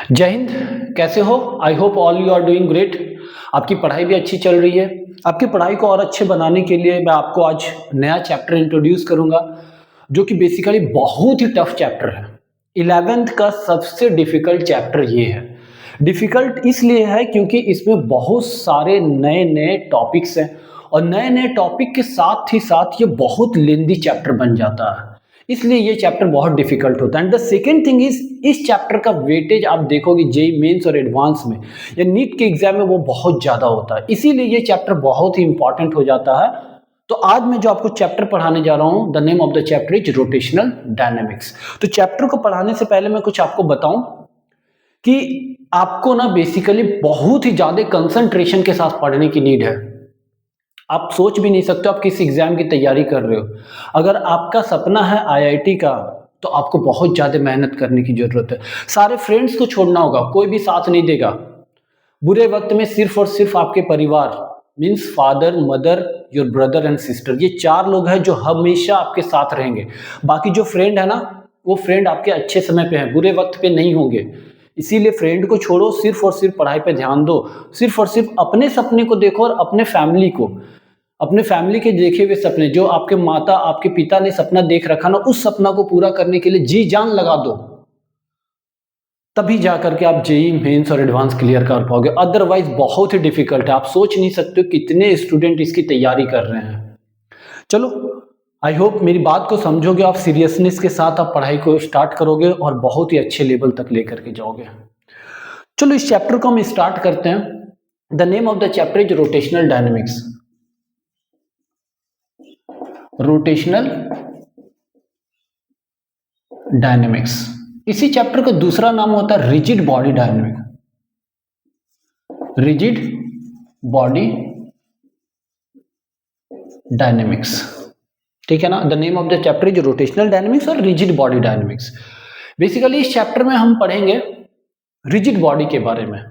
जय हिंद। कैसे हो? I hope all you are doing great. आपकी पढ़ाई भी अच्छी चल रही है। आपकी पढ़ाई को और अच्छे बनाने के लिए मैं आपको आज नया चैप्टर इंट्रोड्यूस करूंगा, जो कि बेसिकली बहुत ही टफ चैप्टर है। 11th का सबसे डिफिकल्ट चैप्टर ये है। डिफिकल्ट इसलिए है क्योंकि इसमें बहुत सारे नए नए टॉपिक्स हैं और नए नए टॉपिक के साथ ही साथ ये बहुत लेंदी चैप्टर बन जाता है, इसलिए ये चैप्टर बहुत डिफिकल्ट होता है। And the second thing is, इस चैप्टर का वेटेज आप देखोगे जेई मेंस और एडवांस में या नीट के एग्जाम में वो बहुत ज्यादा होता है, इसीलिए ये चैप्टर बहुत ही इंपॉर्टेंट हो जाता है। तो आज मैं जो आपको चैप्टर पढ़ाने जा रहा हूं, the name of the chapter is rotational dynamics. तो चैप्टर को पढ़ाने से पहले मैं कुछ आपको बताऊं कि आपको ना बेसिकली बहुत ही ज्यादा कंसंट्रेशन के साथ पढ़ने की नीड है। आप सोच भी नहीं सकते आप किस एग्जाम की तैयारी कर रहे हो। अगर आपका सपना है आईआईटी का, तो आपको बहुत ज्यादा मेहनत करने की जरूरत है। सारे फ्रेंड्स को छोड़ना होगा, कोई भी साथ नहीं देगा। बुरे वक्त में सिर्फ और सिर्फ आपके परिवार means father, mother, your brother and sister, ये चार लोग हैं जो हमेशा आपके साथ रहेंगे। बाकी जो फ्रेंड है ना, वो फ्रेंड आपके अच्छे समय पे हैं, बुरे वक्त पे नहीं होंगे। इसीलिए फ्रेंड को छोड़ो, सिर्फ और सिर्फ पढ़ाई पे ध्यान दो। सिर्फ और सिर्फ अपने सपने को देखो और अपने फैमिली को, अपने फैमिली के देखे हुए सपने, जो आपके माता आपके पिता ने सपना देख रखा ना, उस सपना को पूरा करने के लिए जी जान लगा दो। तभी जाकर के आप जेई मेंस और एडवांस क्लियर कर पाओगे, अदरवाइज बहुत ही डिफिकल्ट है। आप सोच नहीं सकते हो कितने स्टूडेंट इसकी तैयारी कर रहे हैं। चलो, आई होप मेरी बात को समझोगे, आप सीरियसनेस के साथ आप पढ़ाई को स्टार्ट करोगे और बहुत ही अच्छे लेवल तक लेकर के जाओगे। चलो, इस चैप्टर को हम स्टार्ट करते हैं। The name of the chapter is rotational dynamics. Rotational dynamics. इसी चैप्टर का दूसरा नाम होता है rigid body dynamic. Rigid body dynamics, ठीक है ना। The name of the chapter is rotational dynamics और रिजिड बॉडी डायनेमिक्स। बेसिकली इस चैप्टर में हम पढ़ेंगे रिजिड बॉडी के बारे में,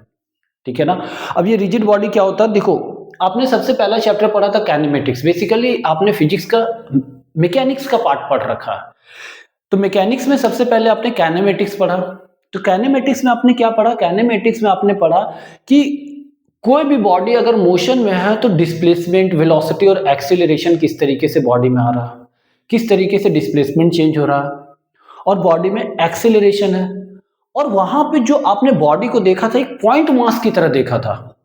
ठीक है ना। अब ये रिजिड बॉडी क्या होता है, देखो, आपने सबसे पहला चैप्टर पढ़ा था काइनेमेटिक्स। बेसिकली आपने फिजिक्स का मैकेनिक्स का पार्ट पढ़ रखा है, तो मैकेनिक्स में सबसे पहले आपने काइनेमेटिक्स पढ़ा। तो काइनेमेटिक्स में आपने क्या पढ़ा? काइनेमेटिक्स में आपने पढ़ा कि कोई भी बॉडी अगर मोशन में है तो डिस्प्लेसमेंट, वेलोसिटी और एक्सीलरेशन किस तरीके से बॉडी में आ रहा है, किस तरीके से डिस्प्लेसमेंट चेंज हो रहा है, और बॉडी में एक्सीलरेशन है। और वहां पे जो आपने बॉडी को देखा था, एक पॉइंट मास की तरह देखा था,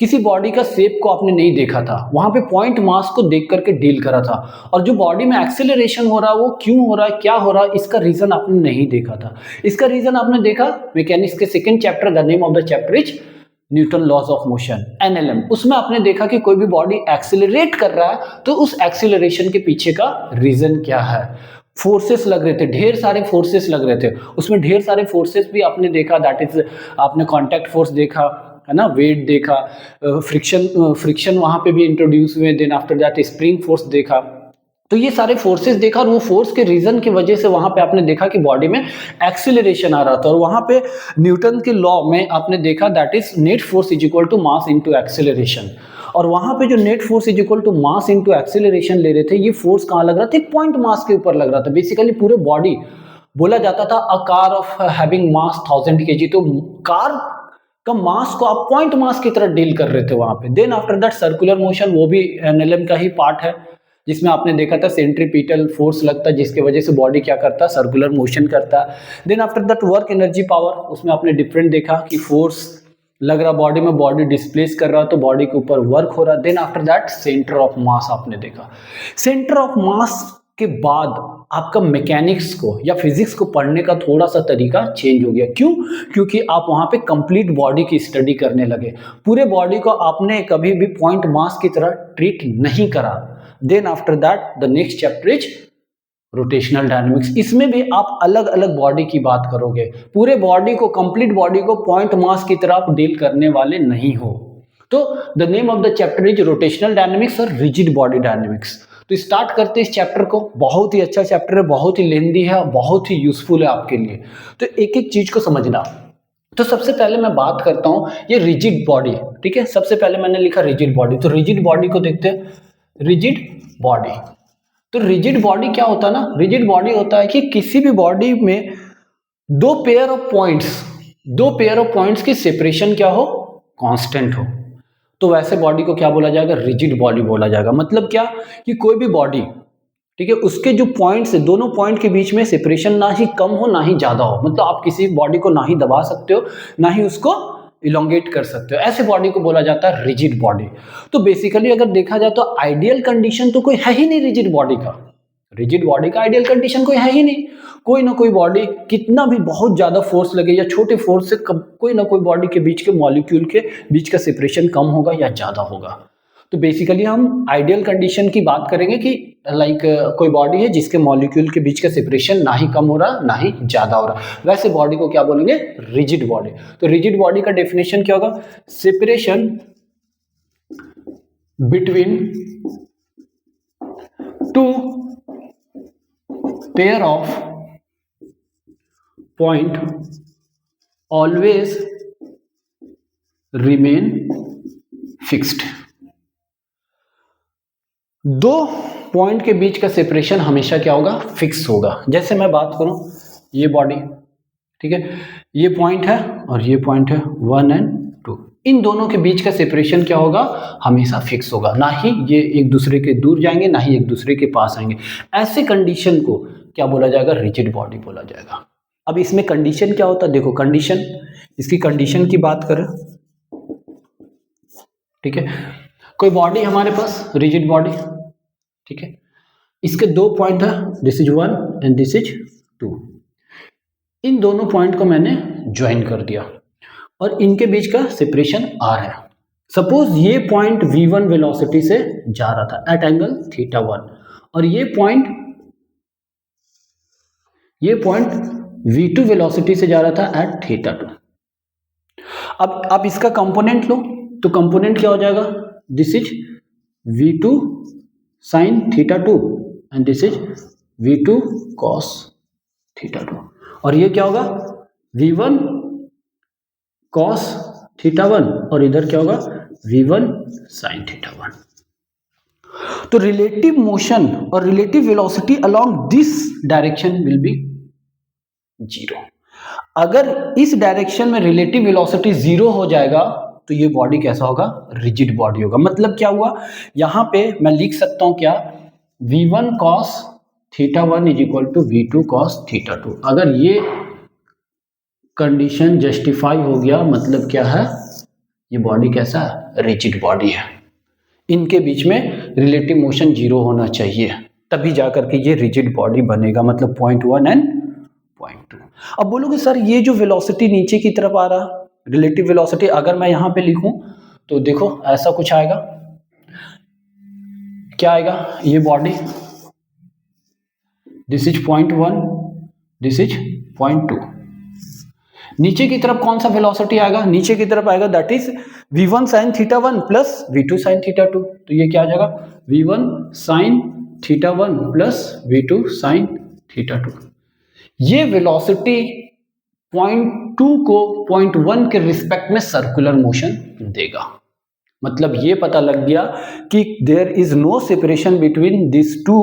किसी बॉडी का शेप को आपने नहीं देखा था, वहां पे पॉइंट मास को देख करके डील करा था। और जो बॉडी में एक्सेलरेशन हो रहा है वो क्यों हो रहा है, क्या हो रहा है, इसका रीजन आपने नहीं देखा था। इसका रीजन आपने देखा मैकेनिक्स के second chapter, the name of the chapter is Newton laws of motion, NLM. उसमें आपने देखा कि कोई भी बॉडी एक्सेलरेट कर रहा है तो उस एक्सेलरेशन के पीछे का रीजन क्या है। फोर्सेस लग रहे थे, ढेर सारे फोर्सेस लग रहे थे, उसमें ढेर सारे फोर्सेस भी आपने देखा, दैट इज आपने कॉन्टैक्ट फोर्स देखा, है ना, वेट देखा, फ्रिक्शन वहां पे भी इंट्रोड्यूस हुए, then after that spring force देखा। तो ये सारे फोर्सेस देखा और वो फोर्स के रीजन की वजह से वहां पे आपने देखा कि बॉडी में एक्सीलरेशन आ रहा था। और वहां पे न्यूटन के लॉ में आपने देखा that is net force is equal to mass into acceleration. और वहां पे जो net force is equal to mass into acceleration ले रहे थे, ये फोर्स कहां लग रहा था? एक पॉइंट मास के ऊपर लग रहा था। बेसिकली पूरे बॉडी, बोला जाता था a car of having mass 1000 kg, तो कार का मास को आप पॉइंट मास की तरह डील कर रहे थे वहां पे। Then after that circular motion, वो भी एनएलएम का ही पार्ट है, जिसमें आपने देखा था सेंट्रीपिटल फोर्स लगता है, जिसकी वजह से बॉडी क्या करता है, सर्कुलर मोशन करता है। Then after that work energy power, उसमें आपने डिफरेंट देखा कि फोर्स लग रहा बॉडी में, बॉडी डिस्प्लेस कर रहा तो बॉडी के ऊपर वर्क हो रहा। Then after that centre of mass आपने देखा। सेंटर ऑफ मास के बाद आपका मैकेनिक्स को या फिजिक्स को पढ़ने का थोड़ा सा तरीका चेंज हो गया। क्यों? क्योंकि आप वहां पे कंप्लीट बॉडी की स्टडी करने लगे। पूरे बॉडी को आपने कभी भी पॉइंट मास की तरह ट्रीट नहीं करा। Then after that the next chapter is rotational dynamics. इसमें भी आप अलग अलग बॉडी की बात करोगे, पूरे बॉडी को, कंप्लीट बॉडी को पॉइंट मास की तरह आप डील करने वाले नहीं हो। तो the name of the chapter is rotational dynamics और रिजिड बॉडी डायनेमिक्स। तो स्टार्ट करते हैं इस चैप्टर को। बहुत ही अच्छा चैप्टर है, बहुत ही लेंदी है, बहुत ही यूजफुल है आपके लिए। तो एक एक चीज को समझना। तो सबसे पहले मैं बात करता हूं ये रिजिड बॉडी, ठीक है। सबसे पहले मैंने लिखा रिजिड बॉडी, तो रिजिड बॉडी को देखते हैं। रिजिड बॉडी, तो रिजिड बॉडी क्या होता है ना, रिजिड बॉडी होता है कि किसी भी बॉडी में दो पेयर ऑफ पॉइंट्स दो पेयर ऑफ पॉइंट्स की सेपरेशन क्या हो, कांस्टेंट हो, तो वैसे बॉडी को क्या बोला जाएगा, रिजिड बॉडी बोला जाएगा। मतलब क्या कि कोई भी बॉडी, ठीक है, उसके जो पॉइंट्स है, दोनों पॉइंट के बीच में सेपरेशन ना ही कम हो ना ही ज्यादा हो। मतलब आप किसी बॉडी को ना ही दबा सकते हो ना ही उसको इलोंगेट कर सकते हो, ऐसे बॉडी को बोला जाता है रिजिड बॉडी। तो बेसिकली अगर देखा जाए तो आइडियल कंडीशन तो कोई है ही नहीं रिजिड बॉडी का। रिजिड बॉडी का आइडियल कंडीशन कोई है ही नहीं। कोई ना कोई बॉडी कितना भी बहुत ज्यादा फोर्स लगे या छोटे फोर्स से कोई ना कोई बॉडी के बीच के मॉलिक्यूल के बीच का सेपरेशन कम होगा या ज्यादा होगा। तो बेसिकली हम आइडियल कंडीशन की बात करेंगे कि लाइक कोई बॉडी है जिसके मॉलिक्यूल के बीच का सेपरेशन ना ही कम हो रहा ना ही ज्यादा हो रहा, वैसे बॉडी को क्या बोलेंगे, रिजिड बॉडी। तो रिजिड बॉडी का डेफिनेशन क्या होगा, separation between two pair of point always remain fixed। दो पॉइंट के बीच का सेपरेशन हमेशा क्या होगा, फिक्स होगा। जैसे मैं बात करूं, ये बॉडी, ठीक है, ये पॉइंट है और ये पॉइंट है 1 एंड 2, इन दोनों के बीच का सेपरेशन क्या होगा, हमेशा फिक्स होगा, ना ही ये एक दूसरे के दूर जाएंगे ना ही एक दूसरे के पास आएंगे। ऐसे कंडीशन को क्या बोला जाएगा, रिजिड बॉडी बोला जाएगा। अब इसमें कंडीशन क्या होता है, देखो कंडीशन, इसकी कंडीशन की बात करें, ठीक है, कोई बॉडी हमारे पास रिजिड बॉडी, ठीक है, इसके दो पॉइंट है, this is 1 and this is 2। इन दोनों पॉइंट को मैंने ज्वाइन कर दिया और इनके बीच का सेपरेशन r है। सपोज ये पॉइंट v1 वेलोसिटी से जा रहा था एट एंगल θ1 और ये पॉइंट v2 वेलोसिटी से जा रहा था एट θ2। अब आप इसका कंपोनेंट लो तो कंपोनेंट क्या हो जाएगा, this is v2 sin θ2 and this is v2 cos θ2 और ये क्या होगा, v1 cos θ1 और इधर क्या होगा, v1 sin θ1। तो रिलेटिव मोशन और relative velocity along this direction will be 0। अगर इस डायरेक्शन में रिलेटिव वेलोसिटी 0 हो जाएगा तो ये बॉडी कैसा होगा, रिजिड बॉडी होगा। मतलब क्या हुआ, यहां पे मैं लिख सकता हूं क्या, v1 cos θ1 is equal to v2 cos θ2। अगर ये कंडीशन जस्टिफाई हो गया, मतलब क्या है, ये बॉडी कैसा है, रिजिड बॉडी है। इनके बीच में रिलेटिव मोशन 0 होना चाहिए, तभी जाकर के ये रिजिड बॉडी बनेगा, मतलब पॉइंट 1 एंड पॉइंट 2। अब बोलोगे सर ये जो वेलोसिटी नीचे की तरफ आ रहा, रिलेटिव वेलोसिटी अगर मैं यहां पे लिखूं तो देखो ऐसा कुछ आएगा, क्या आएगा, ये body, this is point 1, this is point 2। नीचे की तरफ कौन सा वेलोसिटी आएगा, नीचे की तरफ आएगा that is v1 sin θ1 plus v2 sin θ2। तो ये क्या आ जाएगा, v1 sin θ1 plus v2 sin θ2। ये वेलोसिटी पॉइंट 2 को पॉइंट 1 के रिस्पेक्ट में सर्कुलर मोशन देगा। मतलब ये पता लग गया कि there is no separation between this two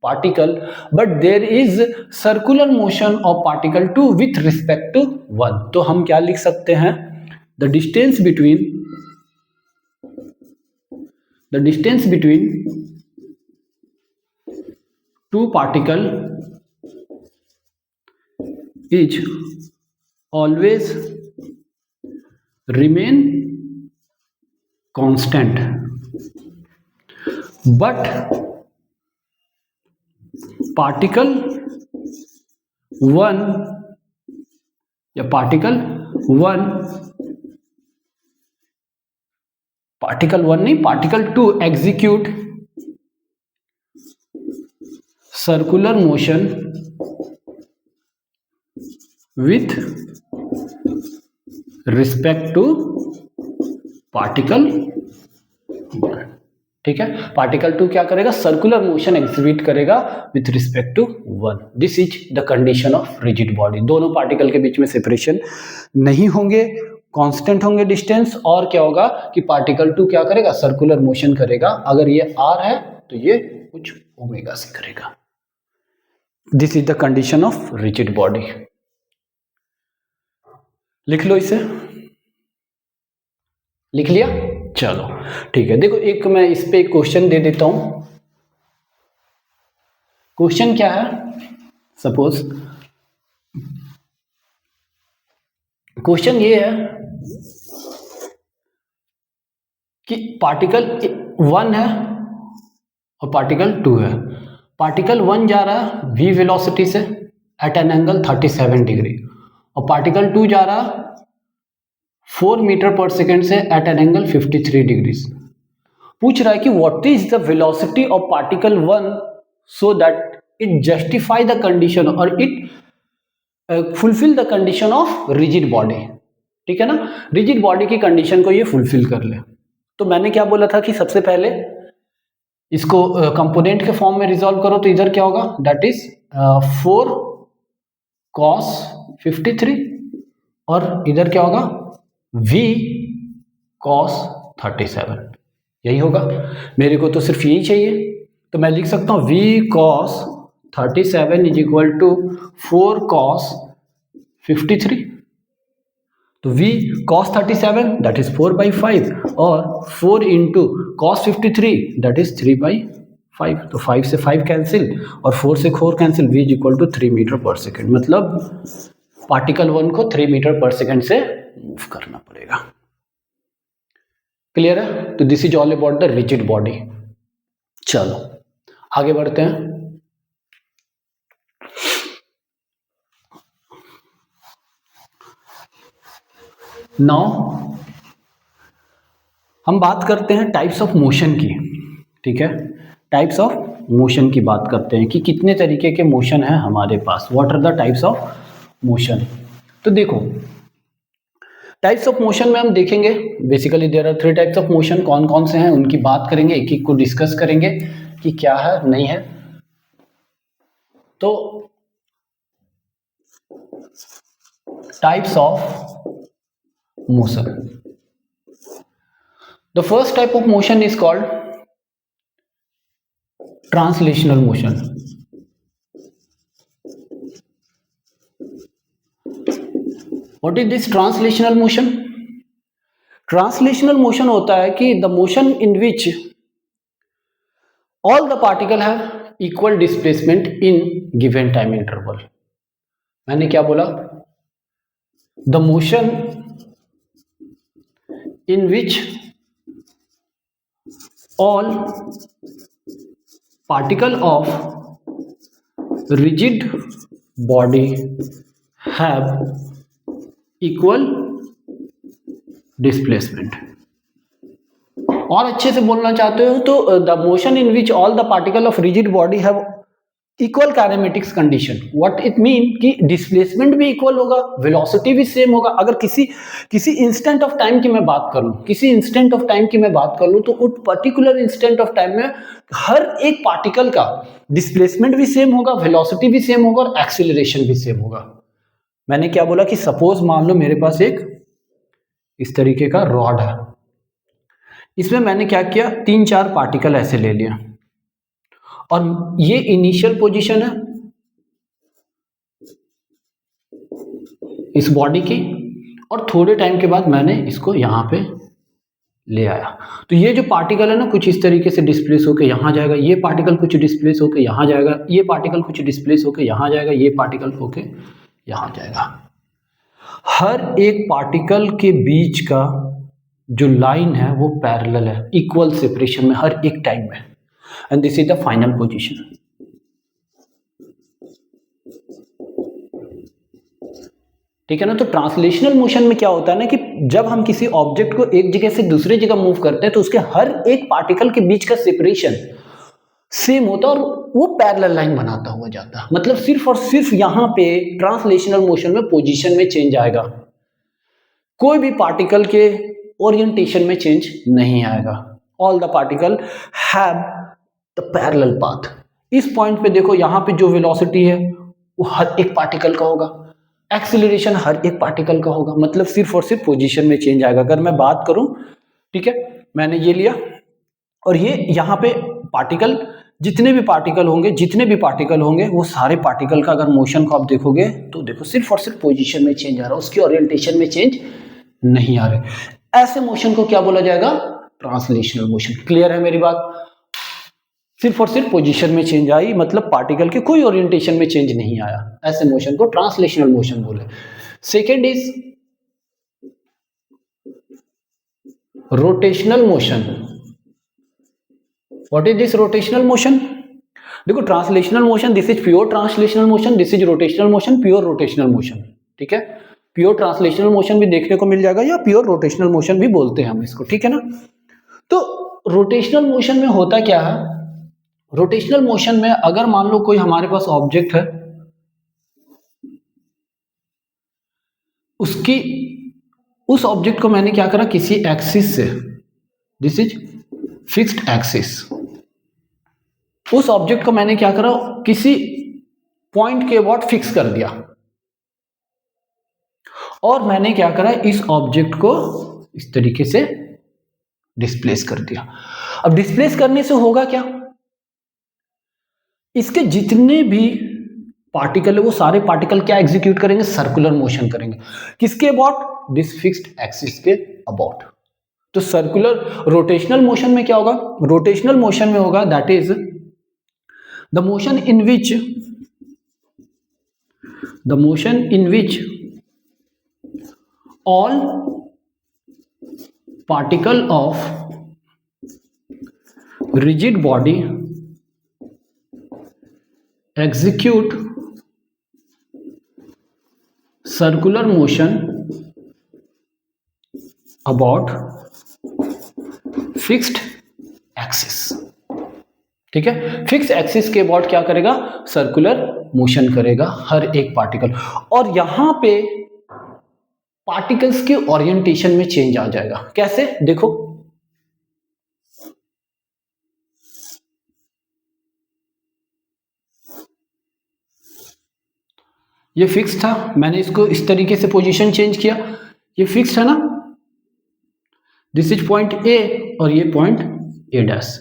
particle but there is circular motion of particle 2 with respect to 1। तो हम क्या लिख सकते हैं, the distance between two particle is always remain constant but particle 1 या particle 2 execute circular motion with respect to particle 1। ठीक है, particle 2 क्या करेगा, सर्कुलर मोशन एग्जिबिट करेगा with respect to 1। This is the condition of rigid body. दोनों particle के बीच में सेपरेशन नहीं होंगे, कांस्टेंट होंगे डिस्टेंस, और क्या होगा कि पार्टिकल 2 क्या करेगा, सर्कुलर मोशन करेगा। अगर ये r है तो ये कुछ ओमेगा से करेगा। This is the condition of rigid body. लिख लो इसे, लिख लिया? चलो ठीक है। देखो एक मैं इस पे क्वेश्चन दे देता हूं। क्वेश्चन क्या है, सपोज क्वेश्चन ये है कि पार्टिकल 1 है और पार्टिकल 2 है। पार्टिकल 1 जा रहा है v वेलोसिटी से एट एन एंगल 37 डिग्री और पार्टिकल 2 जा रहा 4 मीटर पर सेकेंड से एट एन एंगल 53 डिग्री। पूछ रहा है कि what is the velocity of particle 1 so that it justify the condition और it fulfil the condition of rigid body. ठीक है ना, रिजिड बॉडी की कंडीशन को ये फुलफिल कर ले। तो मैंने क्या बोला था कि सबसे पहले इसको कंपोनेंट के फॉर्म में रिजॉल्व करो, तो इधर क्या होगा, दैट इज 4 cos 53 और इधर क्या होगा v cos 37, यही होगा। मेरे को तो सिर्फ यही चाहिए, तो मैं लिख सकता हूँ v cos 37 is equal to 4 cos 53। तो v cos 37 दैट इज 4/5 और 4 इंटू cos 53 दैट इज 3/5। तो 5 से 5 कैंसिल और 4 से 4 cancel, v is equal to 3 metre पर सेकेंड। मतलब पार्टिकल 1 को 3 मीटर पर सेकेंड से मूव करना पड़ेगा। क्लियर है? तो this is all about the rigid body. चलो आगे बढ़ते हैं। नाउ हम बात करते हैं टाइप्स ऑफ मोशन की। ठीक है, टाइप्स ऑफ मोशन की बात करते हैं कि कितने तरीके के मोशन है हमारे पास, what are the types of motion. तो देखो टाइप्स ऑफ मोशन में हम देखेंगे basically there are 3 types of motion. कौन कौन से हैं उनकी बात करेंगे, एक एक को डिस्कस करेंगे कि क्या है नहीं है। तो types of motion, the first type of motion is called translational motion. What is this translational motion? Translational motion होता है कि the motion in which all the particle have equal displacement in given time interval. मैंने क्या बोला? The motion in which all particle of rigid body have equal displacement. और अच्छे से बोलना चाहते हो तो the motion in which all the particle of rigid body have equal kinematics condition. What it mean कि डिस्प्लेसमेंट भी इक्वल होगा, वेलोसिटी भी सेम होगा। अगर किसी इंस्टेंट ऑफ टाइम की मैं बात कर लूं, तो उस पर्टिकुलर इंस्टेंट ऑफ टाइम में हर एक पार्टिकल का डिस्प्लेसमेंट भी सेम होगा, वेलोसिटी भी सेम होगा और एक्सीलरेशन भी सेम होगा। मैंने क्या बोला कि सपोज मान लो मेरे पास एक इस तरीके का रॉड है, इसमें मैंने क्या किया, 3-4 पार्टिकल ऐसे ले लिया और ये इनिशियल पोजीशन है इस बॉडी की और थोड़े टाइम के बाद मैंने इसको यहां पे ले आया। तो ये जो पार्टिकल है ना कुछ इस तरीके से डिस्प्लेस होकर यहां जाएगा, ये पार्टिकल कुछ डिस्प्लेस होकर यहां जाएगा, ये पार्टिकल कुछ डिस्प्लेस होकर यहां जाएगा, ये पार्टिकल होकर यहां जाएगा। हर एक पार्टिकल के बीच का जो लाइन है वो पैरेलल है, इक्वल सेपरेशन में हर एक टाइम में, and this is the final position. ठीक है ना। तो ट्रांसलेशनल मोशन में क्या होता है ना कि जब हम किसी ऑब्जेक्ट को एक जगह से दूसरे जगह मूव करते हैं तो उसके हर एक पार्टिकल के बीच का सेपरेशन सेम होता है और वो पैरेलल लाइन बनाता हुआ जाता है। मतलब सिर्फ और सिर्फ यहां पे ट्रांसलेशनल मोशन में पोजीशन में चेंज आएगा, कोई भी पार्टिकल के ओरिएंटेशन में चेंज नहीं आएगा। All the particle have the parallel path. इस पॉइंट पे देखो यहां पे जो वेलोसिटी है वो हर एक पार्टिकल का होगा, एक्सीलरेशन हर एक पार्टिकल का होगा, मतलब सिर्फ और सिर्फ पोजीशन में चेंज आएगा। अगर मैं बात करूं, ठीक है, मैंने ये लिया और ये यहां पे पार्टिकल जितने भी पार्टिकल होंगे वो सारे पार्टिकल का अगर मोशन को आप देखोगे तो देखो सिर्फ और सिर्फ पोजीशन में चेंज आ रहा है, उसकी ओरिएंटेशन में चेंज नहीं आ रहे। ऐसे मोशन को क्या बोला जाएगा? Translational motion. क्लियर है मेरी बात? सिर्फ और सिर्फ पोजीशन में चेंज आई, मतलब पार्टिकल के कोई ओरिएंटेशन में चेंज नहीं आया, ऐसे मोशन को ट्रांसलेशनल मोशन बोले। Second is rotational motion. What is this rotational motion? देखो translational motion, this is pure translational motion, this is rotational motion, pure rotational motion. ठीक है, प्योर ट्रांसलेशनल मोशन भी देखने को मिल जाएगा या प्योर रोटेशनल मोशन भी बोलते हैं हम इसको। ठीक है ना? तो रोटेशनल मोशन में होता क्या है? रोटेशनल मोशन में अगर मान लो कोई हमारे पास ऑब्जेक्ट है, उस ऑब्जेक्ट को मैंने क्या करा, किसी एक्सिस से, दिस इज फिक्स्ड एक्सिस, उस ऑब्जेक्ट को मैंने क्या करा, किसी पॉइंट के अबाउट फिक्स कर दिया, और मैंने क्या करा, इस ऑब्जेक्ट को इस तरीके से डिस्प्लेस कर दिया। अब डिस्प्लेस करने से होगा क्या? इसके जितने भी पार्टिकल है वो सारे पार्टिकल क्या एग्जीक्यूट करेंगे? सर्कुलर मोशन करेंगे। किसके अबाउट? दिस फिक्स्ड एक्सिस के अबाउट। तो सर्कुलर रोटेशनल मोशन में क्या होगा? रोटेशनल मोशन में होगा that is the motion in which all particle of rigid body execute circular motion about fixed axis। ठीक है, फिक्स एक्सिस के अबाउट क्या करेगा? सर्कुलर मोशन करेगा हर एक पार्टिकल, और यहां पे पार्टिकल्स के ओरिएंटेशन में चेंज आ जाएगा। कैसे? देखो, ये फिक्स था, मैंने इसको इस तरीके से पोजीशन चेंज किया, ये फिक्स है ना, दिस इज पॉइंट ए और ये पॉइंट ए डैश।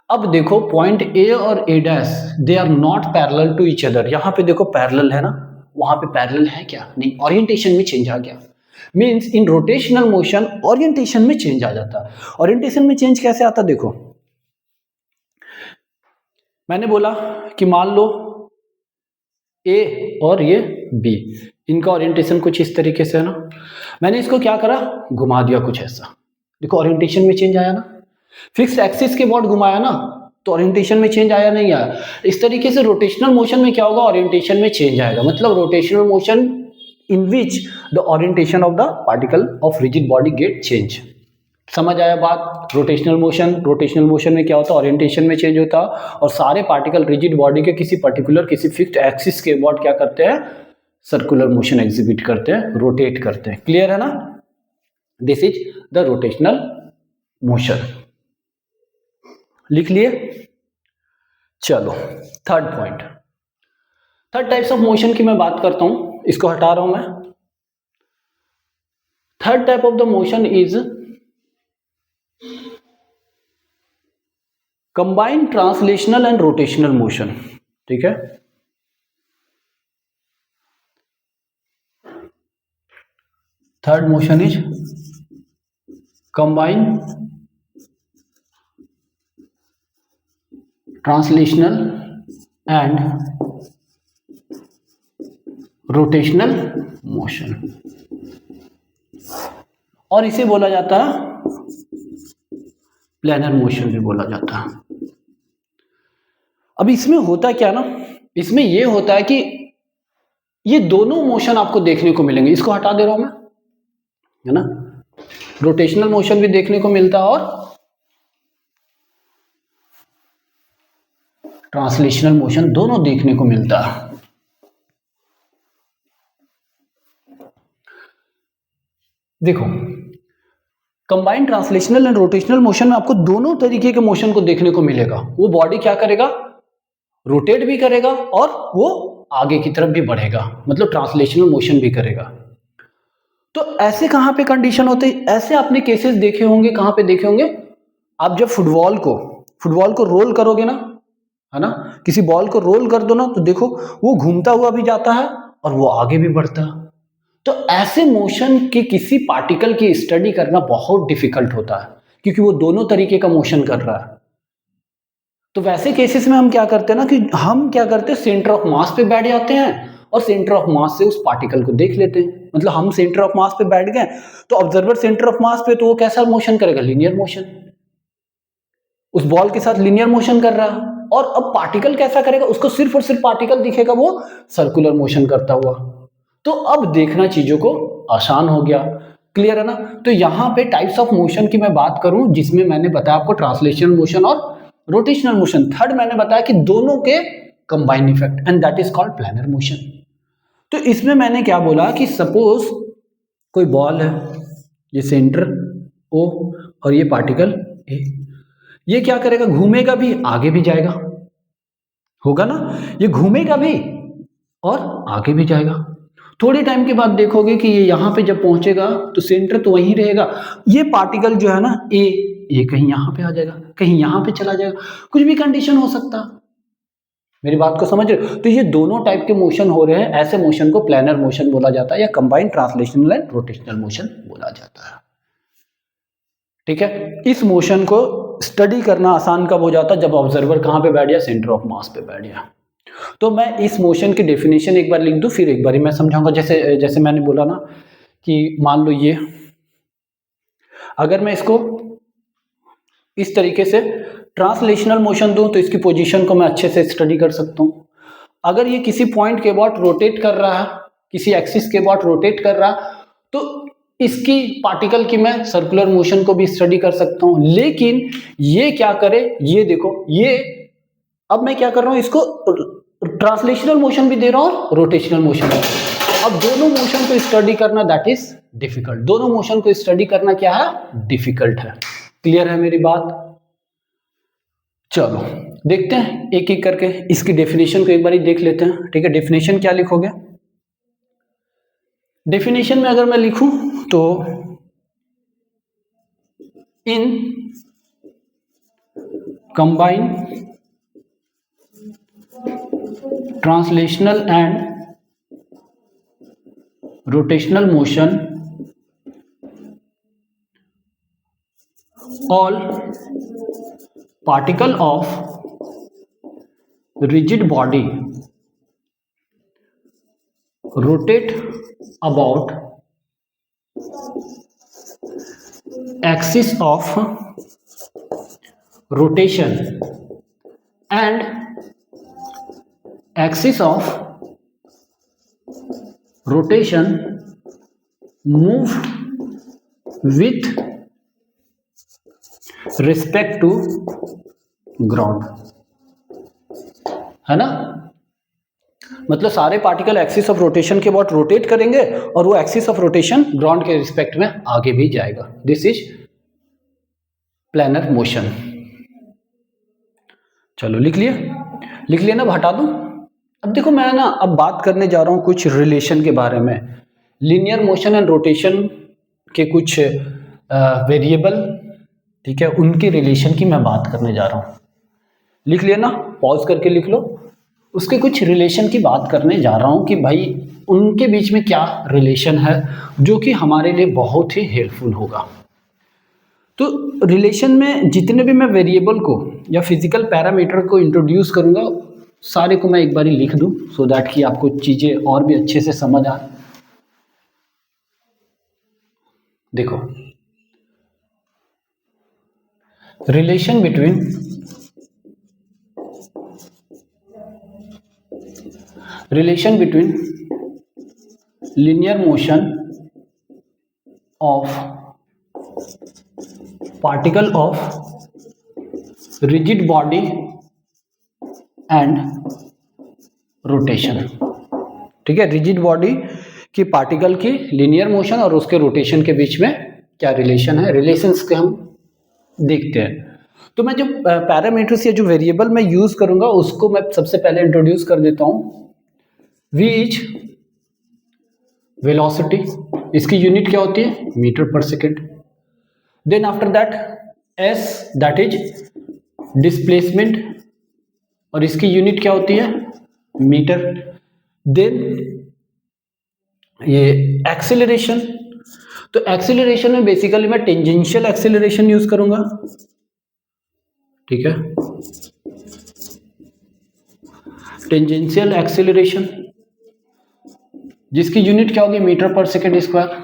अब देखो पॉइंट ए और A dash they are not parallel to each other. यहां पे देखो पैरेलल है ना, वहां पे पैरेलल है क्या? नहीं, ओरिएंटेशन में चेंज आ गया। Means in rotational motion orientation में चेंज आ जाता है। ओरिएंटेशन में चेंज कैसे आता? देखो, मैंने बोला कि मान लो ए और ये बी, इनका ओरिएंटेशन कुछ इस तरीके से है ना, मैंने इसको क्या करा, घुमा दिया कुछ ऐसा, देखो ओरिएंटेशन में चेंज आया ना, फिक्स एक्सिस के अबाउट घुमाया ना, तो ओरिएंटेशन में चेंज आया नहीं आया? इस तरीके से रोटेशनल मोशन में क्या होगा? ओरिएंटेशन में चेंज आएगा, मतलब rotational motion in which the orientation of the particle of rigid body get change। समझ आया बात? रोटेशनल मोशन में क्या होता है? ओरिएंटेशन में चेंज होता है, और सारे पार्टिकल रिजिड बॉडी के किसी पर्टिकुलर किसी फिक्स्ड एक्सिस के अबाउट क्या करते हैं? सर्कुलर मोशन एग्जिबिट करते हैं, रोटेट करते हैं। क्लियर है ना? This is the rotational motion. लिख लिए? चलो third point, third types of motion की मैं बात करता हूं, इसको हटा रहा हूं मैं। Third type of the motion is combined translational and rotational motion. ठीक है, third motion is combined translational and rotational motion, और इसे बोला जाता है प्लैनर मोशन भी बोला जाता है। अब इसमें होता क्या ना, इसमें यह होता है कि ये दोनों मोशन आपको देखने को मिलेंगे। इसको हटा दे रहा हूं मैं, है ना, रोटेशनल मोशन भी देखने को मिलता है और ट्रांसलेशनल मोशन दोनों देखने को मिलता है। देखो, combined translational and rotational motion में आपको दोनों तरीके के मोशन को देखने को मिलेगा। वो बॉडी क्या करेगा? रोटेट भी करेगा और वो आगे की तरफ भी बढ़ेगा, मतलब ट्रांसलेशनल मोशन भी करेगा। तो ऐसे कहां पे कंडीशन होते हैं? ऐसे आपने केसेस देखे होंगे, कहां पे देखे होंगे? आप जब फुटबॉल को रोल करोगे ना, है ना। किसी बॉल को रोल कर दो ना तो देखो वो घूमता हुआ भी जाता है और वो आगे भी बढ़ता है। तो ऐसे मोशन के किसी पार्टिकल की स्टडी करना बहुत डिफिकल्ट होता है क्योंकि वो दोनों तरीके का मोशन कर रहा है। तो वैसे केसेस में हम क्या करते हैं ना कि हम क्या करते हैं, सेंटर ऑफ मास पे बैठ जाते हैं और सेंटर ऑफ मास से उस पार्टिकल को देख लेते हैं। मतलब हम सेंटर ऑफ मास पे बैठ गए तो ऑब्जर्वर सेंटर ऑफ मास पे, तो वो कैसा मोशन करेगा, लीनियर मोशन, उस बॉल के साथ लीनियर मोशन कर रहा है। और अब पार्टिकल कैसा करेगा, उसको सिर्फ और सिर्फ पार्टिकल दिखेगा, वो सर्कुलर मोशन करता हुआ। तो अब देखना चीजों को आसान हो गया, क्लियर है ना। तो यहाँ पे टाइप्स ऑफ मोशन की मैं बात करूं जिसमें मैंने बताया आपको ट्रांसलेशनल मोशन और रोटेशनल मोशन। थर्ड मैंने बताया कि दोनों के combine effect, and that is called planar motion. तो इसमें मैंने क्या बोला कि सपोज कोई बॉल है, ये सेंटर ओ और ये पार्टिकल ए, ये क्या करेगा, घूमेगा भी, आगे भी जाएगा, होगा ना, ये घूमेगा भी और आगे भी जाएगा। थोड़े टाइम के बाद देखोगे कि ये यहां पे जब पहुंचेगा तो सेंटर तो वहीं रहेगा, ये पार्टिकल जो है ना ये कहीं यहां पे आ जाएगा, कहीं यहां पे चला जाएगा, कुछ भी कंडीशन हो सकता। मेरी बात को समझ रहे हो। तो ये दोनों टाइप के मोशन हो रहे हैं, ऐसे मोशन को प्लैनर मोशन बोला जाता है या combined translational and rotational motion बोला जाता है। ठीक है, इस मोशन को स्टडी करना आसान कब हो जाता है, जब ऑब्जर्वर कहां पे बैठ गया, सेंटर ऑफ मास पे बैठ गया। तो मैं इस मोशन की डेफिनेशन एक बार लिख दूं, फिर एक बार मैं समझाऊंगा। जैसे मैंने बोला ना कि मान लो ये, अगर मैं इसको इस तरीके से ट्रांसलेशनल मोशन दूं तो इसकी पोजीशन को मैं अच्छे से स्टडी कर सकता हूं। अगर ये किसी पॉइंट के अबाउट रोटेट कर रहा है, किसी एक्सिस के अबाउट रोटेट कर रहा है, तो इसकी पार्टिकल की मैं सर्कुलर मोशन को भी स्टडी कर सकता हूं। लेकिन ये क्या करे, ये देखो, ये अब मैं क्या कर रहा हूं, इसको ट्रांसलेशनल मोशन भी दे रहा हूं और रोटेशनल मोशन भी। अब दोनों मोशन को स्टडी करना दैट इज डिफिकल्ट, दोनों मोशन को स्टडी करना क्या है, डिफिकल्ट है। क्लियर है मेरी बात। चलो देखते हैं एक एक करके, इसकी डेफिनेशन को एक बार ही देख लेते हैं। ठीक है, डेफिनेशन क्या लिखोगे, डेफिनेशन में अगर मैं लिखूं तो in combine translational and rotational motion all particle of rigid body rotate about axis of rotation and axis of rotation move with respect to ground, है ना। मतलब सारे पार्टिकल एक्सिस ऑफ रोटेशन के अबाउट रोटेट करेंगे और वो axis of rotation ground के respect में आगे भी जाएगा। This is planar motion. चलो लिख लिया ना, हटा दूं। अब देखो मैं ना अब बात करने जा रहा हूं कुछ रिलेशन के बारे में, लीनियर मोशन एंड रोटेशन के कुछ वेरिएबल, ठीक है, उनके रिलेशन की मैं बात करने जा रहा हूं। लिख लिया ना, पॉज करके लिख लो। उसके कुछ रिलेशन की बात करने जा रहा हूं कि भाई उनके बीच में क्या रिलेशन है जो कि हमारे लिए बहुत ही हेल्पफुल होगा। तो रिलेशन में जितने भी मैं वेरिएबल को या फिजिकल पैरामीटर को इंट्रोड्यूस करूंगा, सारे को मैं एक बार ही लिख दूं सो दैट कि आपको चीजें और भी अच्छे से समझ आए। देखो, relation between linear motion of particle of rigid body and rotation। ठीक है, रिजिड बॉडी की पार्टिकल की लीनियर मोशन और उसके रोटेशन के बीच में क्या रिलेशन है, रिलेशंस के हम देखते हैं। तो मैं जो पैरामीटर्स या जो वेरिएबल मैं यूज करूंगा उसको मैं सबसे पहले इंट्रोड्यूस कर देता हूं। v इज वेलोसिटी, इसकी यूनिट क्या होती है, मीटर पर second. Then after that s, that is displacement और इसकी यूनिट क्या होती है, मीटर। देन ये एक्सेलरेशन, तो एक्सेलरेशन में बेसिकली मैं टेंजेंशियल एक्सेलरेशन यूज करूंगा, ठीक है, टेंजेंशियल एक्सेलरेशन जिसकी यूनिट क्या होगी, मीटर पर सेकेंड स्क्वायर।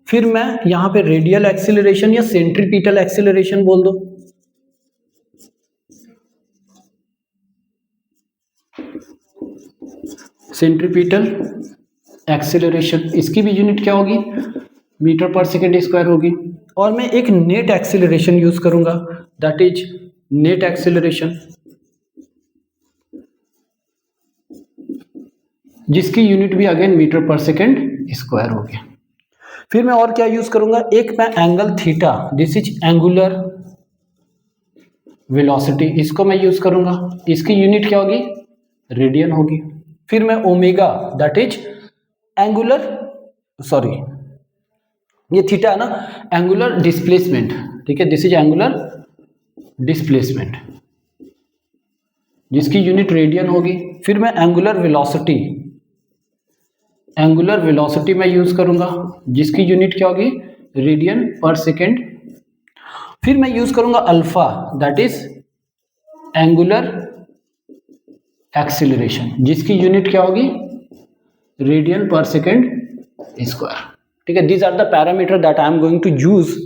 फिर मैं यहां पे रेडियल एक्सेलरेशन या सेंट्रीपिटल एक्सेलरेशन बोल दो, सेंट्रीपिटल एक्सेलरेशन, इसकी भी यूनिट क्या होगी, मीटर पर सेकेंड स्क्वायर होगी। और मैं एक नेट एक्सेलरेशन यूज करूंगा, दैट इज नेट एक्सेलरेशन, जिसकी यूनिट भी अगेन मीटर पर सेकेंड स्क्वायर होगी। फिर मैं और क्या यूज करूंगा, एक मैं angle theta, this is angular velocity, इसको मैं यूज करूंगा, इसकी यूनिट क्या होगी, रेडियन होगी। फिर मैं omega, that is angular, sorry ये थीटा है ना, एंगुलर डिस्प्लेसमेंट, ठीक है, दिस इज एंगुलर डिस्प्लेसमेंट, जिसकी यूनिट रेडियन होगी। फिर मैं एंगुलर वेलोसिटी, एंगुलर वेलोसिटी मैं यूज करूंगा, जिसकी यूनिट क्या होगी, रेडियन पर सेकेंड। फिर मैं यूज करूंगा alpha, that is angular acceleration, जिसकी यूनिट क्या होगी, रेडियन पर सेकेंड स्क्वायर, ठीक है। These are the parameter that I am going to use,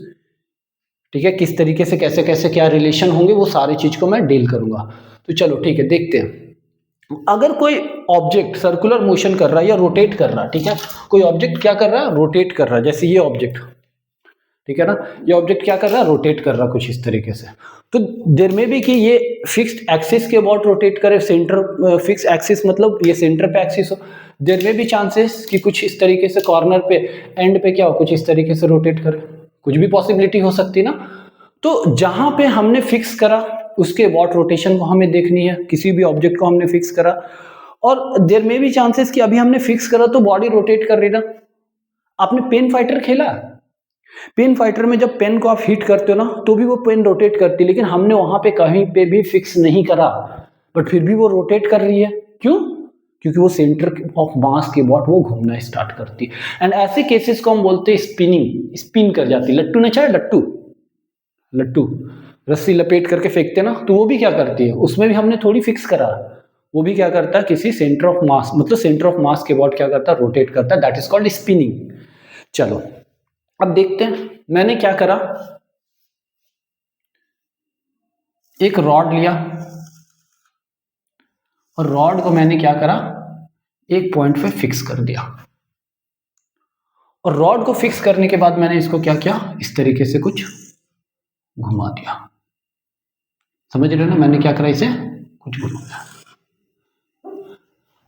ठीक है, किस तरीके से कैसे कैसे क्या रिलेशन होंगे वो सारी चीज को मैं डील करूंगा। तो चलो ठीक है, देखते हैं। अगर कोई ऑब्जेक्ट सर्कुलर मोशन कर रहा है या रोटेट कर रहा है, ठीक है, कोई ऑब्जेक्ट क्या कर रहा है, रोटेट कर रहा है, जैसे ये ऑब्जेक्ट, ठीक है ना, ये ऑब्जेक्ट क्या कर रहा है, रोटेट कर रहा है कुछ इस तरीके से। तो देर में भी कि ये फिक्स्ड एक्सिस के अबाउट रोटेट करे, सेंटर फिक्स एक्सिस मतलब ये सेंटर पे एक्सिस हो, देर में भी चांसेस कि कुछ इस तरीके से कॉर्नर पे एंड पे क्या हो, कुछ इस तरीके से रोटेट करे, कुछ भी पॉसिबिलिटी हो सकती है ना। तो जहां पे हमने फिक्स करा उसके अबाउट रोटेशन को हमें देखनी है, किसी भी ऑब्जेक्ट को हमने फिक्स करा, और देर में भी चांसेस कि अभी हमने फिक्स करा तो बॉडी रोटेट कर रही ना। आपने पेन फाइटर खेला, पेन फाइटर में जब पेन को आप हिट करते हो ना तो भी वो पेन रोटेट करती है, लेकिन हमने वहां पे कहीं पे भी फिक्स नहीं करा, बट फिर भी वो रोटेट कर रही है। क्यों? क्योंकि वो सेंटर ऑफ मास के अबाउट वो घूमना स्टार्ट करती है। एंड ऐसे केसेस को हम बोलते हैं स्पिनिंग, स्पिन कर जाती है। लट्टू ने चाहे लट्टू, लट्टू रस्सी लपेट करके फेंकते ना, तो वो भी क्या करती है, उसमें भी हमने थोड़ी फिक्स करा, वो भी क्या करता है, किसी सेंटर ऑफ मास मतलब सेंटर ऑफ मास के अबाउट क्या करता है, रोटेट करता है, दैट इज कॉल्ड स्पिनिंग। चलो अब देखते हैं, मैंने क्या करा, एक रॉड लिया और रॉड को मैंने क्या करा, एक पॉइंट पे फिक्स कर दिया, और रॉड को फिक्स करने के बाद मैंने इसको क्या किया, इस तरीके से कुछ घुमा दिया। समझ रहे हो ना, मैंने क्या करा, इसे कुछ घुमाया।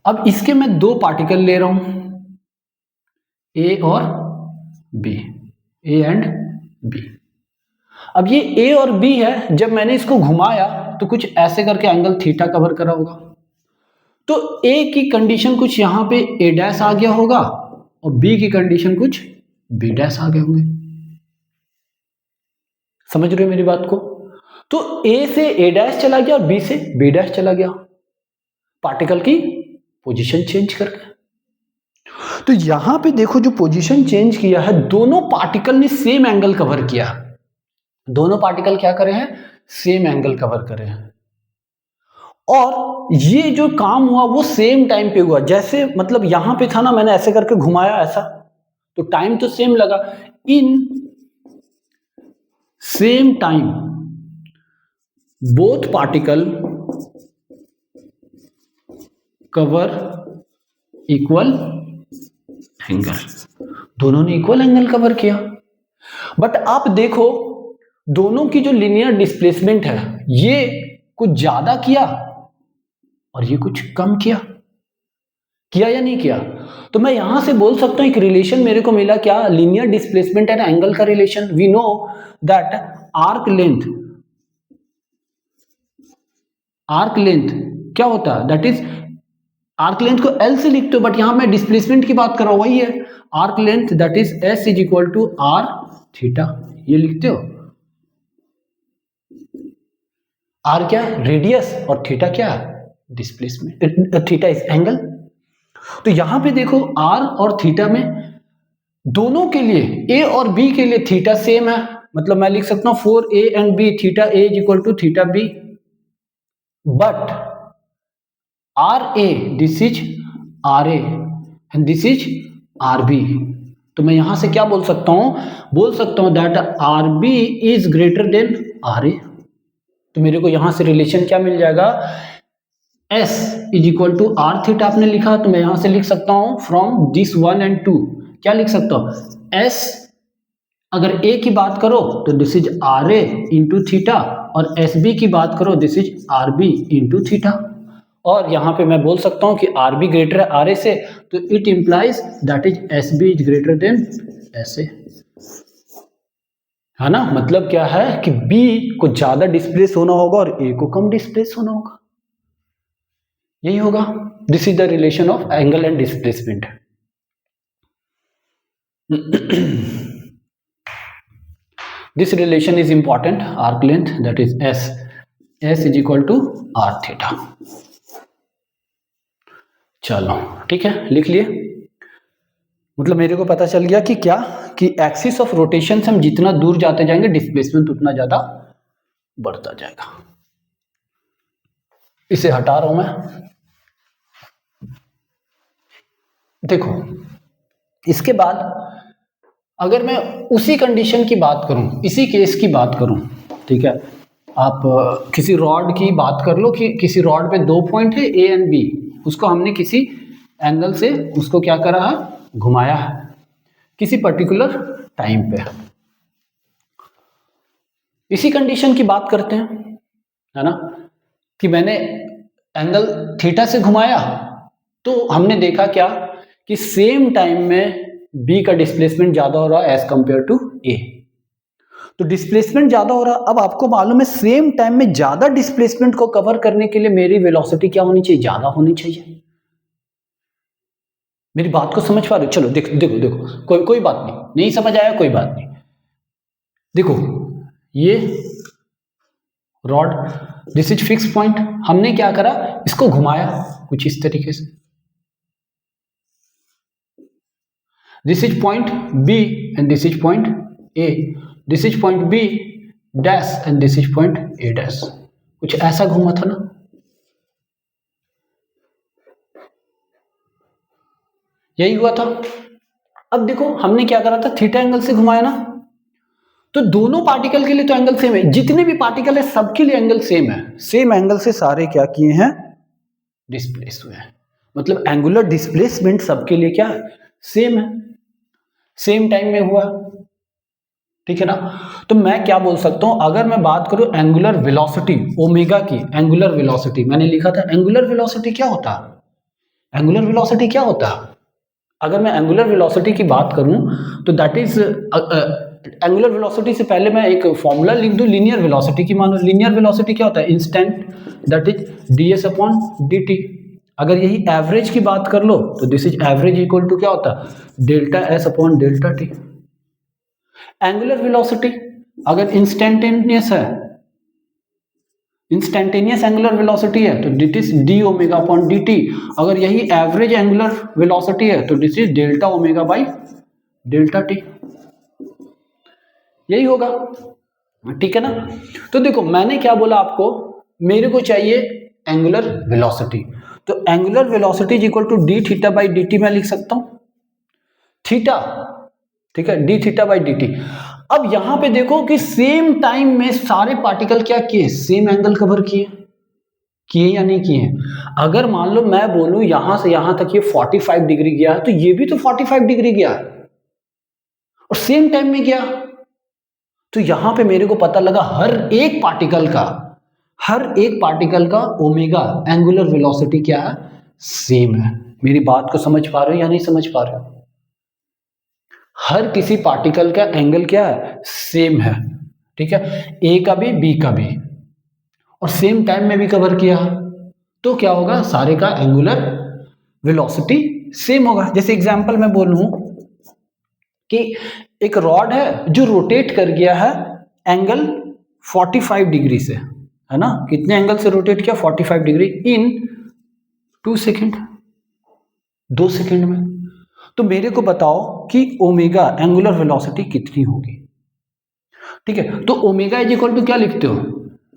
अब इसके मैं दो पार्टिकल ले रहा हूं, ए और बी, ए एंड बी। अब ये ए और बी है, जब मैंने इसको घुमाया तो कुछ ऐसे करके एंगल थीटा कवर करा होगा, तो ए की कंडीशन कुछ यहां पे ए डैश आ गया होगा और बी की कंडीशन कुछ बी डैश आ गए होंगे। समझ रहे हो मेरी बात को? तो ए से ए डैश चला गया और बी से बी डैश चला गया, पार्टिकल की पोजीशन चेंज करके। तो यहां पे देखो जो पोजीशन चेंज किया है, दोनों पार्टिकल ने सेम एंगल कवर किया, दोनों पार्टिकल क्या करे हैं, सेम एंगल कवर करे हैं, और ये जो काम हुआ वो सेम टाइम पे हुआ। जैसे मतलब यहां पे था ना, मैंने ऐसे करके घुमाया ऐसा, तो टाइम तो सेम लगा। In same time both particle cover equal angle, दोनों ने इक्वल एंगल कवर किया। बट आप देखो दोनों की जो लीनियर डिस्प्लेसमेंट है, ये कुछ ज्यादा किया और ये कुछ कम किया, किया या नहीं किया? तो मैं यहां से बोल सकता हूं एक रिलेशन मेरे को मिला, क्या, लीनियर डिस्प्लेसमेंट एंड एंगल का relation. We know that arc length क्या होता है, दैट इज आर्क लेंथ को L से लिखते हो, बट यहां मैं डिस्प्लेसमेंट की बात कर रहा हूं, वही है arc length, that is S is equal to R theta, ये लिखते हो। R क्या, रेडियस, और थीटा क्या, डिस्प्लेसमेंट, थीटा इज एंगल। तो यहां पे देखो आर और थीटा में दोनों के लिए ए और बी के लिए थीटा सेम है, मतलब मैं लिख सकता हूं for A and B theta A is equal to theta B, but R A this is R A and this is R B. तो मैं यहां से क्या बोल सकता हूं that R B is greater than are A. तो मेरे को यहां से रिलेशन क्या मिल जाएगा, S is equal to are theta आपने लिखा, तो मैं यहां से लिख सकता हूं फ्रॉम दिस 1 and 2, क्या लिख सकता हूं, S अगर A की बात करो तो this is R A into theta, और एस बी की बात करो this is R B into theta. और यहां पे मैं बोल सकता हूं कि आर बी ग्रेटर है आर ए से, तो it implies that is S B is greater than S A, है ना। मतलब क्या है कि B को ज्यादा डिस्प्लेस होना होगा और A को कम डिस्प्लेस होना होगा, यही होगा। This is the relation of angle and displacement. This relation is important, arc length that is S is equal to are theta. चलो ठीक है, लिख लिए। मतलब मेरे को पता चल गया कि क्या, कि एक्सिस ऑफ रोटेशन से हम जितना दूर जाते जाएंगे डिस्प्लेसमेंट उतना ज्यादा बढ़ता जाएगा। इसे हटा रहा हूं मैं। देखो इसके बाद अगर मैं उसी कंडीशन की बात करूं, इसी केस की बात करूं, ठीक है, आप किसी रॉड की बात कर लो कि किसी रॉड पे 2 पॉइंट है ए एंड बी, उसको हमने किसी एंगल से उसको क्या करा है, घुमाया है किसी पर्टिकुलर टाइम पे। इसी कंडीशन की बात करते हैं, है ना, कि मैंने एंगल थीटा से घुमाया, तो हमने देखा क्या कि सेम टाइम में बी का डिस्प्लेसमेंट ज्यादा हो रहा है एज कंपेयर टू ए। तो डिस्प्लेसमेंट ज्यादा हो रहा, अब आपको मालूम है सेम टाइम में ज्यादा डिस्प्लेसमेंट को कवर करने के लिए मेरी वेलोसिटी क्या होनी चाहिए, ज्यादा होनी चाहिए। मेरी बात को समझ पा रहे हो? चलो देखो देखो देखो, कोई बात नहीं समझ आया कोई बात नहीं। देखो ये rod this is fix point, हमने क्या करा, इसको घुमाया कुछ इस तरीके से। This is point B and this is point A, this is point B dash and this is point A dash, कुछ ऐसा घूमा था ना। यही हुआ था। अब देखो हमने क्या करा था, थीटा एंगल से घुमाया ना, तो दोनों पार्टिकल के लिए तो एंगल सेम है, जितने भी पार्टिकल है सबके लिए एंगल सेम है, सेम एंगल से सारे क्या किए हैं, डिस्प्लेस हुए हैं। मतलब एंगुलर डिस्प्लेसमेंट सबके लिए क्या है, सेम है, सेम टाइम में हुआ, ठीक है ना। तो मैं क्या बोल सकता हूं, अगर मैं बात करूं एंगुलर वेलोसिटी ओमेगा की, एंगुलर वेलोसिटी मैंने लिखा था, एंगुलर वेलोसिटी क्या होता है, एंगुलर वेलोसिटी क्या होता है, अगर मैं एंगुलर वेलोसिटी की बात करूं तो दैट इज एंगुलर वेलोसिटी से पहले मैं एक फॉर्मूला लिख दूं लीनियर वेलोसिटी की। मानो लीनियर वेलोसिटी क्या होता है, instant that is ds upon dt। अगर यही एवरेज की बात कर लो तो this is average equal to क्या होता है, delta s upon delta t। Angular velocity अगर इंस्टेंटेनियस है, इंस्टेंटेनियस एंगुलर वेलोसिटी है तो that is d omega upon d t. अगर यही एवरेज एंगुलर वेलोसिटी है तो this is delta omega by delta t, यही होगा, ठीक है ना। तो देखो मैंने क्या बोला आपको, मेरे को चाहिए एंगुलर वेलोसिटी, तो angular velocity is equal to d theta by D t मैं लिख सकता हूं, थीटा, ठीक है, d theta by D t. अब यहां पे देखो कि सेम टाइम में सारे पार्टिकल क्या किए, सेम एंगल कवर किए या नहीं किए। अगर मान लो मैं बोलूं यहां से यहां तक ये 45 डिग्री गया है, तो ये भी तो 45 डिग्री गया है और सेम टाइम में गया, तो यहां पे मेरे को पता लगा हर एक पार्टिकल का ओमेगा एंगुलर वेलोसिटी क्या है, सेम है। मेरी बात को समझ पा रहे हो या नहीं समझ पा रहे हो? हर किसी पार्टिकल का एंगल क्या है, सेम है, ठीक है, ए का भी बी का भी, और सेम टाइम में भी कवर किया, तो क्या होगा, सारे का एंगुलर वेलोसिटी सेम होगा। जैसे एग्जांपल मैं बोलूं कि एक रॉड है जो रोटेट कर गया है एंगल 45 डिग्री से, है ना, कितने एंगल से रोटेट किया, 45 डिग्री इन 2 सेकेंड, 2 सेकेंड में। तो मेरे को बताओ कि ओमेगा एंगुलर वेलोसिटी कितनी होगी। ठीक है, तो ओमेगा इज इक्वल टू क्या लिखते हो,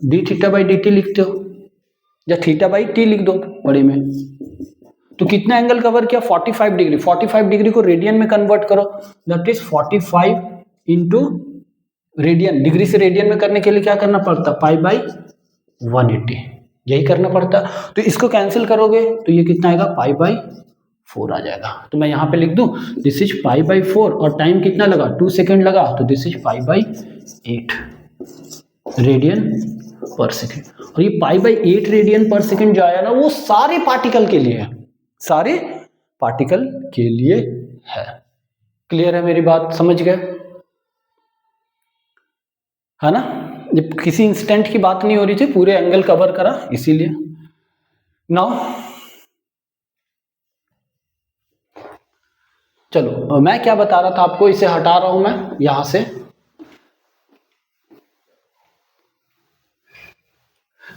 D theta by D T लिखते हो, या थीटा बाई टी लिख दो बड़े में। तो कितना एंगल कवर किया, 45 डिग्री। 45 डिग्री को रेडियन में कन्वर्ट करो, that is 45 into radian. Degree से रेडियन में करने के लिए क्या करना पड़ता, पाई बाई 180, यही करना पड़ता। तो इसको कैंसिल करोगे तो ये कितना आएगा, पाई बाई 4 आ जाएगा। तो मैं यहाँ पे लिख दूं दिस इज पाई बाई 4, और टाइम कितना लगा, 2 सेकेंड लगा, तो this is pi by 8 radian पर सेकेंड। और ये पाई बाई 8 रेडियन पर सेकेंड जो आया ना, वो सारे पार्टिकल के लिए है, सारे पार्टिकल के लिए है। क्लियर है मेरी बात, समझ गए, है ना। ये किसी इंस्टेंट की बात नहीं हो रही थी, पूरे एंगल कवर करा इसीलिए। नाउ चलो, मैं क्या बता रहा था आपको, इसे हटा रहा हूं मैं यहां से।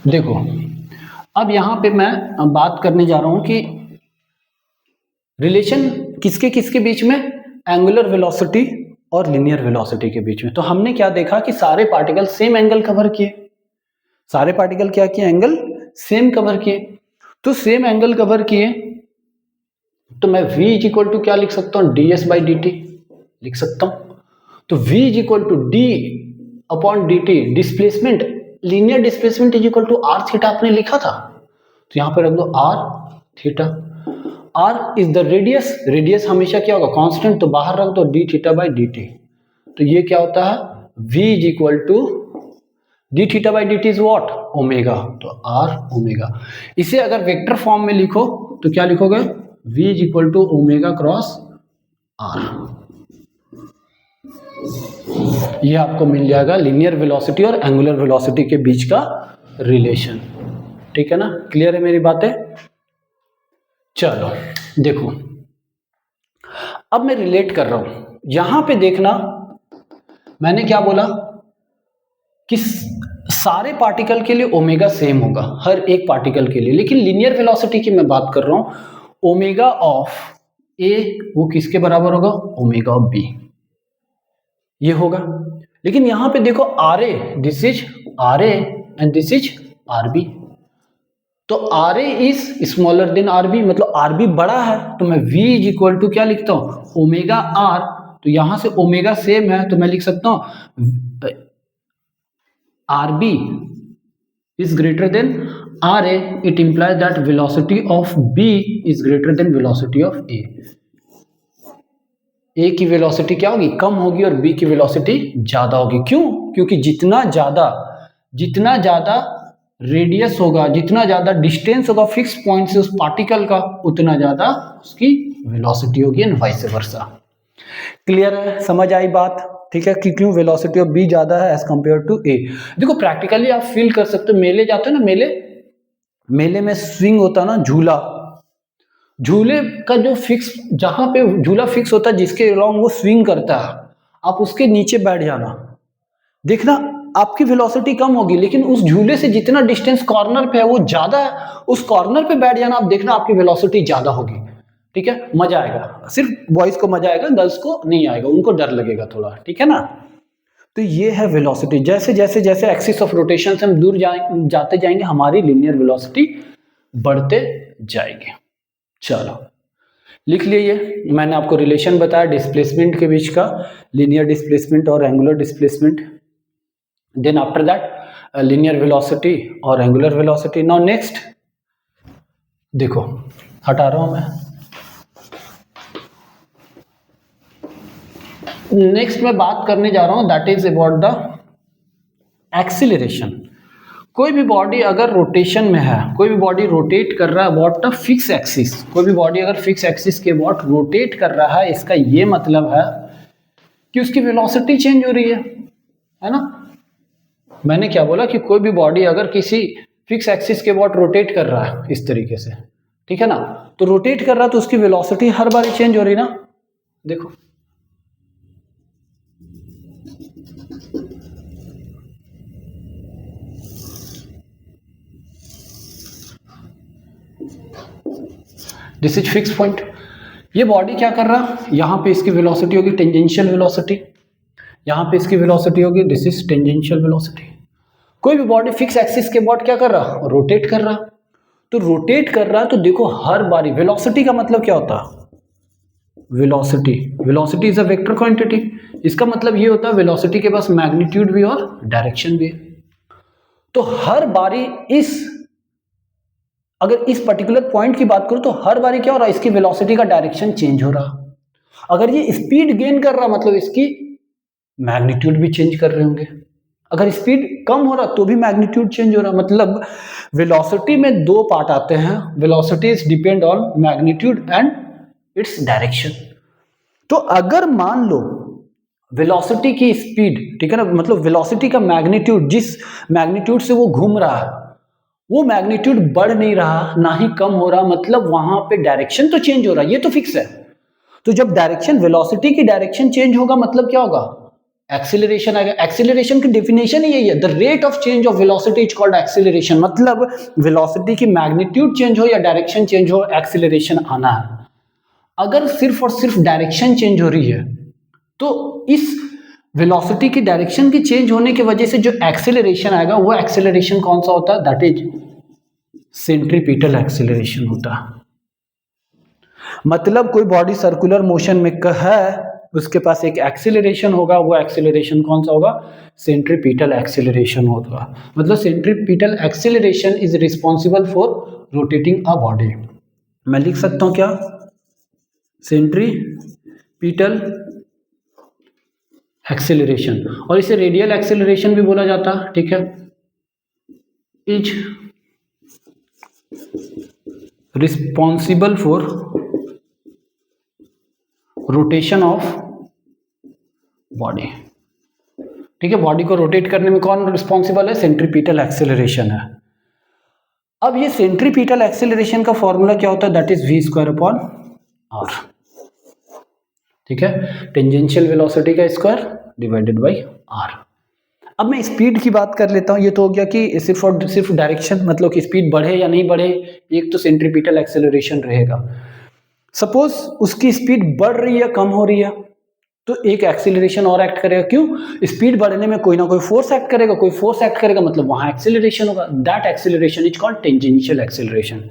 देखो, अब यहां पे मैं बात करने जा रहा हूं कि रिलेशन किसके किसके बीच में, एंगुलर वेलोसिटी और लिनियर वेलोसिटी के बीच में। तो हमने क्या देखा कि सारे पार्टिकल सेम एंगल कवर किए, सारे पार्टिकल क्या किए, एंगल सेम कवर किए। तो सेम एंगल कवर किए, तो मैं v इज इक्वल टू क्या लिख सकता हूं, d s by D t लिख सकता हूं। तो v is equal to d upon d t, displacement, linear displacement is equal to are theta आपने लिखा था, तो यहां पे रख दो r theta. R is the radius, radius हमेशा क्या होगा, कांस्टेंट, तो बाहर रख दो d theta by D T. तो ये क्या होता है, v is equal to d theta by D T is what, omega, तो आर ओमेगा। इसे अगर वेक्टर फॉर्म में लिखो तो क्या लिखोगे, v is equal to omega cross r. ये आपको मिल जाएगा लिनियर वेलोसिटी और एंगुलर वेलोसिटी के बीच का रिलेशन। ठीक है ना, क्लियर है मेरी बातें। चलो देखो, अब मैं रिलेट कर रहा हूं, यहां पे देखना मैंने क्या बोला कि सारे पार्टिकल के लिए ओमेगा सेम होगा, हर एक पार्टिकल के लिए, लेकिन लिनियर वेलोसिटी की मैं बात कर रहा हूं, ओमेगा ऑफ ए वो किसके बराबर होगा, ओमेगा ऑफ बी, ये होगा। लेकिन यहां पे देखो R A, this is R A and this is R B, तो R A is smaller than R B, मतलब आर बी बड़ा है, तो मैं v इज इक्वल टू क्या लिखता हूं, ओमेगा आर। तो यहां से ओमेगा सेम है, तो मैं लिख सकता हूं r B is greater than are a, it implies that velocity of b is greater than velocity of a। A की वेलोसिटी क्या होगी, कम होगी, और बी की वेलोसिटी ज्यादा होगी। क्यों, क्योंकि जितना ज्यादा रेडियस होगा, जितना ज्यादा डिस्टेंस होगा फिक्स पॉइंट से उस पार्टिकल का, उतना ज्यादा उसकी वेलोसिटी होगी, एंड वाइस वर्सा। क्लियर है, समझ आई बात। ठीक है, कि क्यों वेलोसिटी ऑफ बी ज्यादा है एज कंपेयर टू ए। देखो प्रैक्टिकली आप फील कर सकते हो, मेले जाते हो ना, मेले में स्विंग होता है ना, झूले का जो फिक्स, जहां पे झूला फिक्स होता है जिसके अलोंग वो स्विंग करता है, आप उसके नीचे बैठ जाना, देखना आपकी वेलोसिटी कम होगी, लेकिन उस झूले से जितना डिस्टेंस कॉर्नर पे है वो ज्यादा है, उस कॉर्नर पे बैठ जाना, आप देखना आपकी वेलोसिटी ज्यादा होगी। ठीक है, मजा आएगा, सिर्फ बॉयज को मजा आएगा, गर्ल्स को नहीं आएगा, उनको डर लगेगा थोड़ा। ठीक है ना, तो ये है वेलोसिटी। जैसे जैसे जैसे एक्सिस ऑफ रोटेशन से हम दूर जाते जाएंगे, हमारी लिनियर वेलोसिटी बढ़ते जाएगी। चलो लिख लिए, ये मैंने आपको रिलेशन बताया डिस्प्लेसमेंट के बीच का, लिनियर डिस्प्लेसमेंट और angular displacement. Then after that linear velocity और एंगुलर वेलोसिटी। नाउ नेक्स्ट देखो, हटा रहा हूं मैं, नेक्स्ट मैं बात करने जा रहा हूं, that is about the acceleration. कोई भी बॉडी अगर रोटेशन में है, कोई भी बॉडी रोटेट कर रहा है अबाउट द फिक्स एक्सिस, कोई भी बॉडी अगर फिक्स एक्सिस के अबाउट रोटेट कर रहा है, इसका ये मतलब है कि उसकी वेलोसिटी चेंज हो रही है ना। मैंने क्या बोला कि कोई भी बॉडी अगर किसी फिक्स एक्सिस के अबाउट रोटेट कर रहा है इस तरीके से, ठीक है ना, तो रोटेट कर रहा है तो उसकी वेलोसिटी हर बार चेंज हो रही ना। देखो दिस इज फिक्स पॉइंट। ये बॉडी क्या कर रहा, यहाँ पे इसकी वेलोसिटी होगी टेंजेंशियल वेलोसिटी, यहाँ पे इसकी वेलोसिटी होगी, दिस इज टेंजेंशियल वेलोसिटी। कोई भी बॉडी फिक्स एक्सिस के बाद क्या कर रहा, रोटेट कर रहा। तो रोटेट कर रहा है तो देखो हर बारी, वेलोसिटी का मतलब क्या होता है, velocity, velocity is a vector quantity. इसका मतलब ये होता है वेलोसिटी के पास मैग्नीट्यूड भी और डायरेक्शन भी है। तो हर बारी अगर इस पर्टिकुलर पॉइंट की बात करूं तो हर बारी क्या हो रहा है, इसकी वेलोसिटी का डायरेक्शन चेंज हो रहा। अगर ये स्पीड गेन कर रहा मतलब इसकी मैग्नीट्यूड भी चेंज कर रहे होंगे। अगर स्पीड कम हो रहा तो भी मैग्नीट्यूड चेंज हो रहा। मतलब वेलोसिटी में दो पार्ट आते हैं, velocity is depend on magnitude and its direction. तो अगर मान लो वेलोसिटी की स्पीड, ठीक है ना, मतलब वेलोसिटी का मैग्नीट्यूड, जिस मैग्नीट्यूड से वो घूम रहा है वो मैग्नीट्यूड बढ़ नहीं रहा ना ही कम हो रहा, मतलब वहां पे डायरेक्शन तो चेंज हो रहा है, ये तो फिक्स है। तो जब डायरेक्शन, वेलोसिटी की डायरेक्शन चेंज होगा मतलब क्या होगा, एक्सीलरेशन आएगा। एक्सीलरेशन की डेफिनेशन ही यही है, the rate of change of velocity is called acceleration. मतलब वेलोसिटी की मैग्नीट्यूड चेंज हो या डायरेक्शन चेंज हो, एक्सीलरेशन आना है। अगर सिर्फ और सिर्फ डायरेक्शन चेंज हो रही है तो इस वेलोसिटी की डायरेक्शन की चेंज होने की वजह से जो एक्सीलरेशन आएगा वो एक्सीलरेशन कौन सा होता है, दैट इज सेंट्रीपिटल एक्सीलरेशन होता है। मतलब कोई बॉडी सर्कुलर मोशन में है, उसके पास एक एक्सीलरेशन होगा, वो एक्सीलरेशन कौन सा होगा, सेंट्रीपिटल एक्सीलरेशन होगा। मतलब centripetal acceleration is responsible for rotating a body. मैं लिख सकता हूं क्या, सेंट्रीपिटल एक्सीलरेशन, और इसे रेडियल एक्सीलरेशन भी बोला जाता है, ठीक है, is responsible for rotation of body. ठीक है, बॉडी को रोटेट करने में कौन रिस्पॉन्सिबल है, सेंट्रीपिटल एक्सीलरेशन है। अब ये सेंट्रीपिटल एक्सीलरेशन का फॉर्मूला क्या होता है, that is v² upon r। ठीक है, टेंजेंशियल वेलोसिटी का स्क्वायर डिवाइडेड बाय r। अब मैं स्पीड की बात कर लेता हूं। ये तो हो गया कि सिर्फ और सिर्फ डायरेक्शन, मतलब कि स्पीड बढ़े या नहीं बढ़े, एक तो सेंट्रीपिटल एक्सीलरेशन रहेगा। सपोज उसकी स्पीड बढ़ रही है, कम हो रही है, तो एक एक्सीलरेशन और एक्ट करेगा। क्यों, स्पीड बढ़ने में कोई ना कोई फोर्स एक्ट करेगा, कोई फोर्स एक्ट करेगा मतलब वहां एक्सीलरेशन होगा। That acceleration is called tangential acceleration.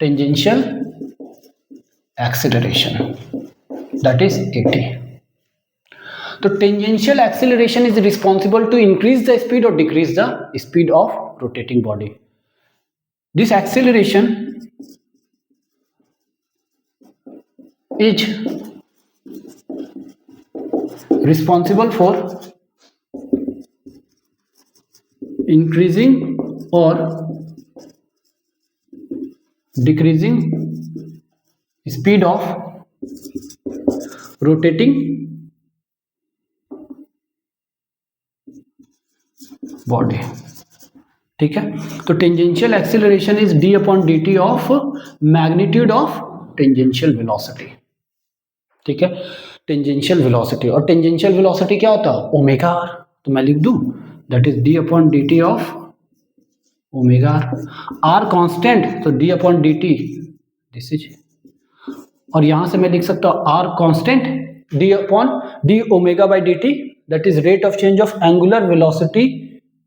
Tangential acceleration that is AT। तो tangential acceleration is responsible to increase the speed और decrease the speed of rotating body. This acceleration is responsible for increasing or decreasing speed of rotating body। ठीक है, तो tangential acceleration is d upon dt of magnitude of tangential velocity. ठीक है, tangential velocity, और tangential velocity क्या होता है, omega r। तो मैं लिख दूं that is d upon dt of omega r। r constant, तो d upon dt this is, और यहां से मैं लिख सकता हूं r constant, d upon d omega by dt that is rate of change of angular velocity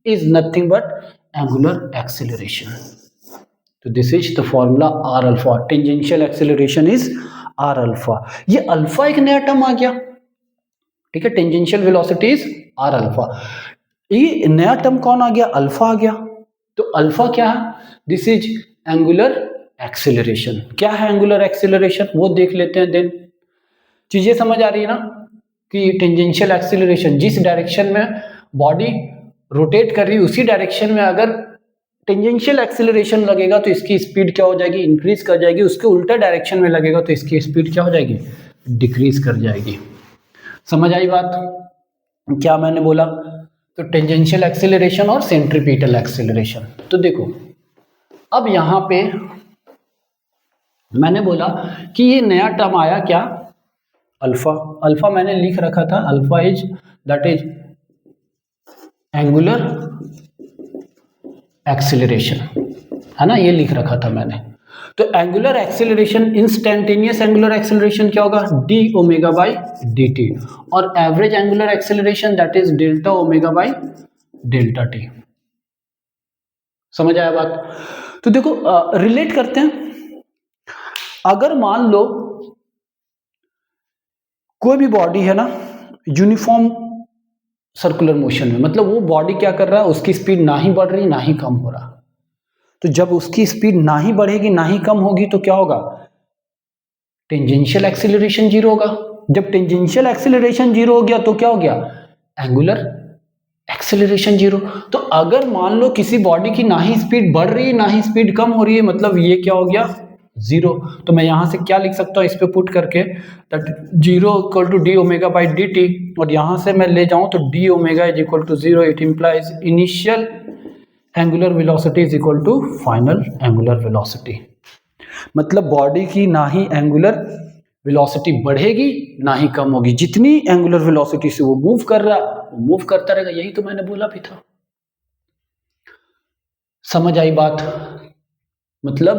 is nothing but angular acceleration. तो this is the formula r alpha. Tangential acceleration is r alpha. ये alpha एक नया term आ गया। ठीक है, tangential velocity is r alpha. ये नया टर्म कौन आ गया, अल्फा आ गया। तो अल्फा क्या है, दिस इज एंगुलर एक्सीलरेशन। क्या है एंगुलर एक्सीलरेशन, वो देख लेते हैं। देन चीजें समझ आ रही है ना, कि टेंजेंशियल एक्सीलरेशन, जिस डायरेक्शन में बॉडी रोटेट कर रही है उसी डायरेक्शन में अगर टेंजेंशियल एक्सीलरेशन लगेगा तो इसकी स्पीड क्या हो जाएगी, इंक्रीज कर जाएगी। उसके उल्टा डायरेक्शन में लगेगा तो इसकी स्पीड क्या हो जाएगी, डिक्रीज कर जाएगी। समझ आई बात क्या मैंने बोला। तो टेंजेंशियल एक्सीलरेशन और सेंट्रीपिटल एक्सीलरेशन। तो देखो अब यहां पे मैंने बोला कि ये नया टर्म आया क्या, अल्फा। अल्फा मैंने लिख रखा था, alpha is that is angular acceleration, है ना, ये लिख रखा था मैंने। तो angular acceleration, instantaneous angular acceleration क्या होगा, D omega by D T, और average angular acceleration that is delta omega by delta T. समझ आया बात? तो देखो रिलेट करते हैं। अगर मान लो कोई भी बॉडी है ना यूनिफॉर्म सर्कुलर मोशन में, मतलब वो बॉडी क्या कर रहा है, उसकी स्पीड ना ही बढ़ रही ना ही कम हो रहा। तो जब उसकी स्पीड ना ही बढ़ेगी ना ही कम होगी तो क्या होगा, टेंजेंशियल एक्सीलरेशन जीरो होगा। जब टेंजेंशियल एक्सीलरेशन जीरो हो गया तो क्या हो गया, एंगुलर एक्सेलरेशन जीरो। तो अगर मान लो किसी बॉडी की ना ही स्पीड बढ़ रही है ना ही स्पीड कम हो रही है, मतलब ये क्या हो गया, जीरो। तो मैं यहां से क्या लिख सकता हूं इस पे पुट करके, that zero equal to D omega by D T, और यहां से मैं ले जाऊं तो d omega is equal to zero. It implies initial angular velocity is equal to final angular velocity. मतलब बॉडी की ना ही एंगुलर वेलोसिटी बढ़ेगी ना ही कम होगी, जितनी एंगुलर वेलोसिटी से वो मूव कर रहा वो मूव करता रहेगा। यही तो मैंने बोला भी था। समझ आई बात? मतलब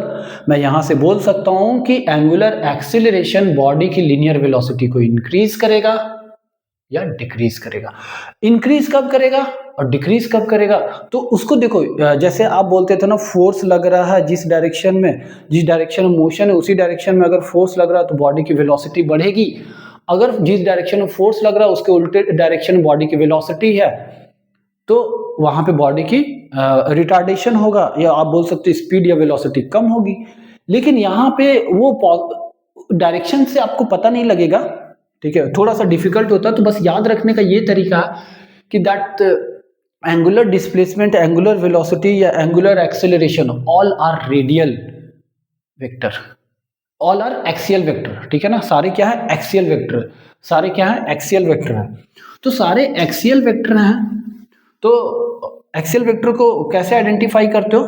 मैं यहां से बोल सकता हूं कि एंगुलर एक्सीलरेशन बॉडी की लीनियर वेलोसिटी को इंक्रीज करेगा या डिक्रीज करेगा। इंक्रीज कब करेगा और डिक्रीज कब करेगा, तो उसको देखो, जैसे आप बोलते थे ना फोर्स लग रहा है जिस डायरेक्शन में, जिस डायरेक्शन में मोशन है उसी डायरेक्शन में अगर फोर्स लग रहा है तो बॉडी की वेलोसिटी बढ़ेगी। अगर जिस डायरेक्शन में फोर्स लग रहा है उसके उल्टे डायरेक्शन में बॉडी की वेलोसिटी है तो वहां पे बॉडी की रिटार्डेशन होगा, या आप बोल सकते स्पीड या वेलोसिटी कम होगी। लेकिन यहाँ पे वो डायरेक्शन से आपको पता नहीं लगेगा, ठीक है, थोड़ा सा डिफिकल्ट होता है। तो बस याद रखने का ये तरीका कि that angular displacement, angular velocity या angular acceleration all are radial vector, all are axial vector. ठीक है ना, सारे क्या है, एक्सियल वेक्टर। सारे क्या है, एक्सियल वेक्टर है। तो सारे एक्सियल वेक्टर हैं। तो एक्सियल वेक्टर को कैसे आइडेंटिफाई करते हो,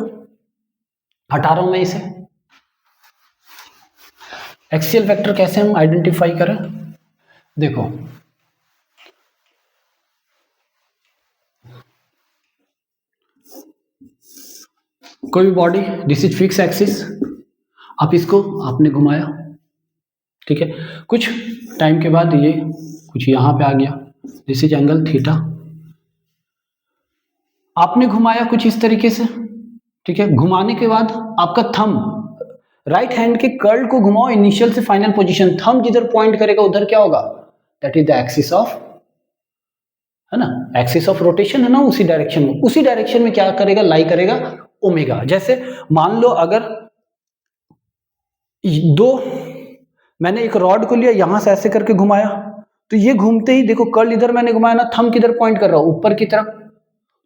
हटा रहा हूं मैं इसे। एक्सियल वेक्टर कैसे हम आइडेंटिफाई करें, देखो कोई भी body, this is fix axis, आप इसको आपने घुमाया, ठीक है, कुछ टाइम के बाद ये कुछ यहां पे आ गया, दिस इज एंगल थीटा। आपने घुमाया कुछ इस तरीके से, ठीक है, घुमाने के बाद आपका थंब राइट हैंड के कर्ल को घुमाओ इनिशियल से फाइनल पोजीशन, थंब जिधर पॉइंट करेगा उधर क्या होगा, that is the axis of, है ना, एक्सिस ऑफ रोटेशन है ना, उसी डायरेक्शन में क्या करेगा, लाई करेगा ओमेगा। जैसे मान लो अगर दो, मैंने एक रॉड को लिया यहां से ऐसे करके घुमाया, तो ये घूमते ही देखो कर्ल इधर मैंने घुमाया ना, थंब किधर पॉइंट कर रहा हूं, ऊपर की तरफ,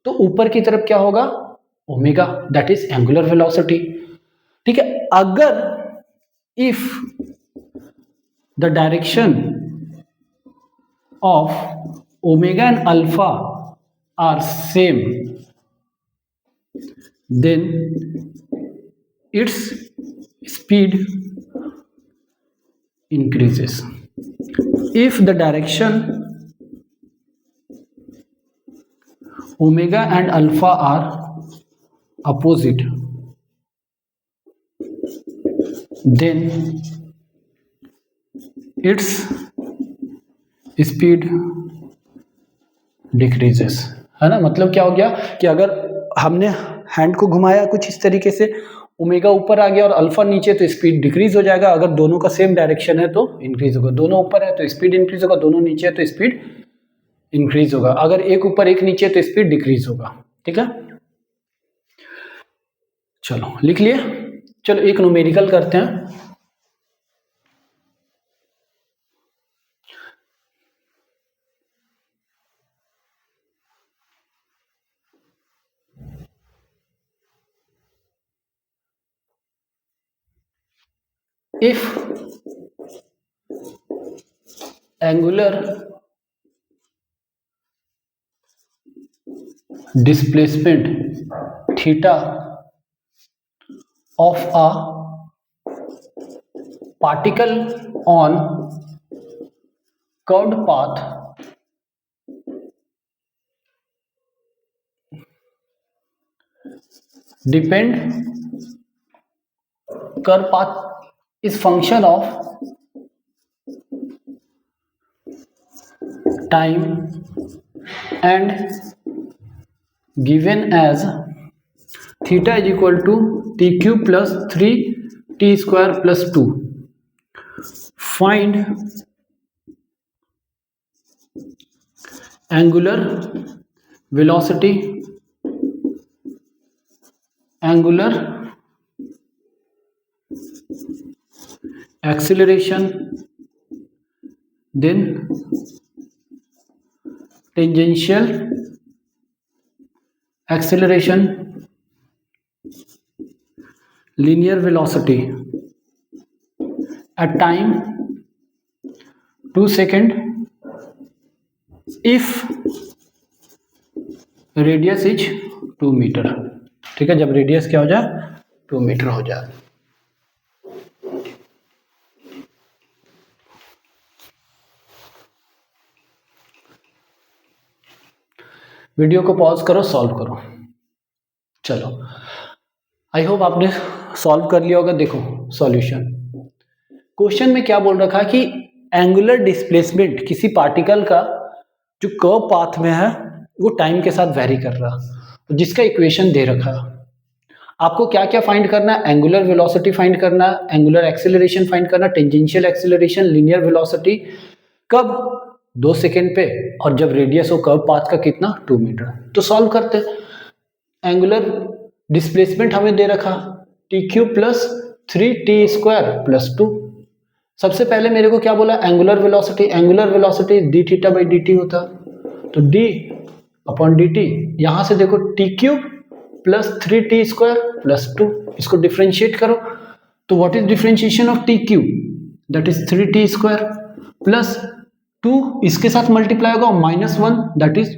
तो ऊपर की तरफ क्या होगा, omega, that is angular velocity. ठीक है, अगर if the direction of omega and alpha are same, then its speed increases. If the direction omega and alpha are opposite, then its speed decreases, है ना। मतलब क्या हो गया कि अगर हमने हैंड को घुमाया कुछ इस तरीके से, ओमेगा ऊपर आ गया और अल्फा नीचे, तो स्पीड डिक्रीज हो जाएगा। अगर दोनों का सेम डायरेक्शन है तो इंक्रीज होगा, दोनों ऊपर है तो स्पीड इंक्रीज होगा, दोनों नीचे है तो स्पीड इंक्रीज होगा, अगर एक ऊपर एक नीचे तो स्पीड डिक्रीज होगा। ठीक है, चलो लिख लिए। चलो एक न्यूमेरिकल करते हैं। If angular displacement theta of a particle on curved path depend कर path is function of time and given as theta is equal to T cube plus 3t square plus 2. Find angular velocity, angular acceleration, then tangential acceleration, linear velocity at time 2 second if radius is 2 metre. ठीक है, जब radius क्या हो जाए 2 metre हो जाए. Video को pause करो, सॉल्व करो. चलो, आई होप आपने सॉल्व कर लिया होगा. देखो सॉल्यूशन. क्वेश्चन में क्या बोल रखा है कि एंगुलर डिस्प्लेसमेंट किसी पार्टिकल का जो कर्व पाथ में है वो टाइम के साथ वेरी कर रहा, जिसका इक्वेशन दे रखा है. आपको क्या क्या फाइंड करना है? एंगुलर वेलोसिटी फाइंड करना, एंगुलर एक्सेलरेशन फाइंड करना, टेंजेंशियल एक्सेलरेशन, लिनियर वेलोसिटी. कब? 2 सेकेंड पे, और जब रेडियस हो कर्व पाथ का कितना 2 मीटर. तो सॉल्व करते. एंगुलर डिस्प्लेसमेंट हमें दे रखा T cube plus 3t square plus 2. सबसे पहले मेरे को क्या बोला? Angular velocity. Angular velocity D theta by D T होता, तो d अपॉन डी टी. यहां से देखो T cube plus 3t square plus 2, इसको डिफ्रेंशिएट करो. तो what is differentiation of T cube? That is 3t square plus 2, इसके साथ मल्टीप्लाई होगा -1 दैट इज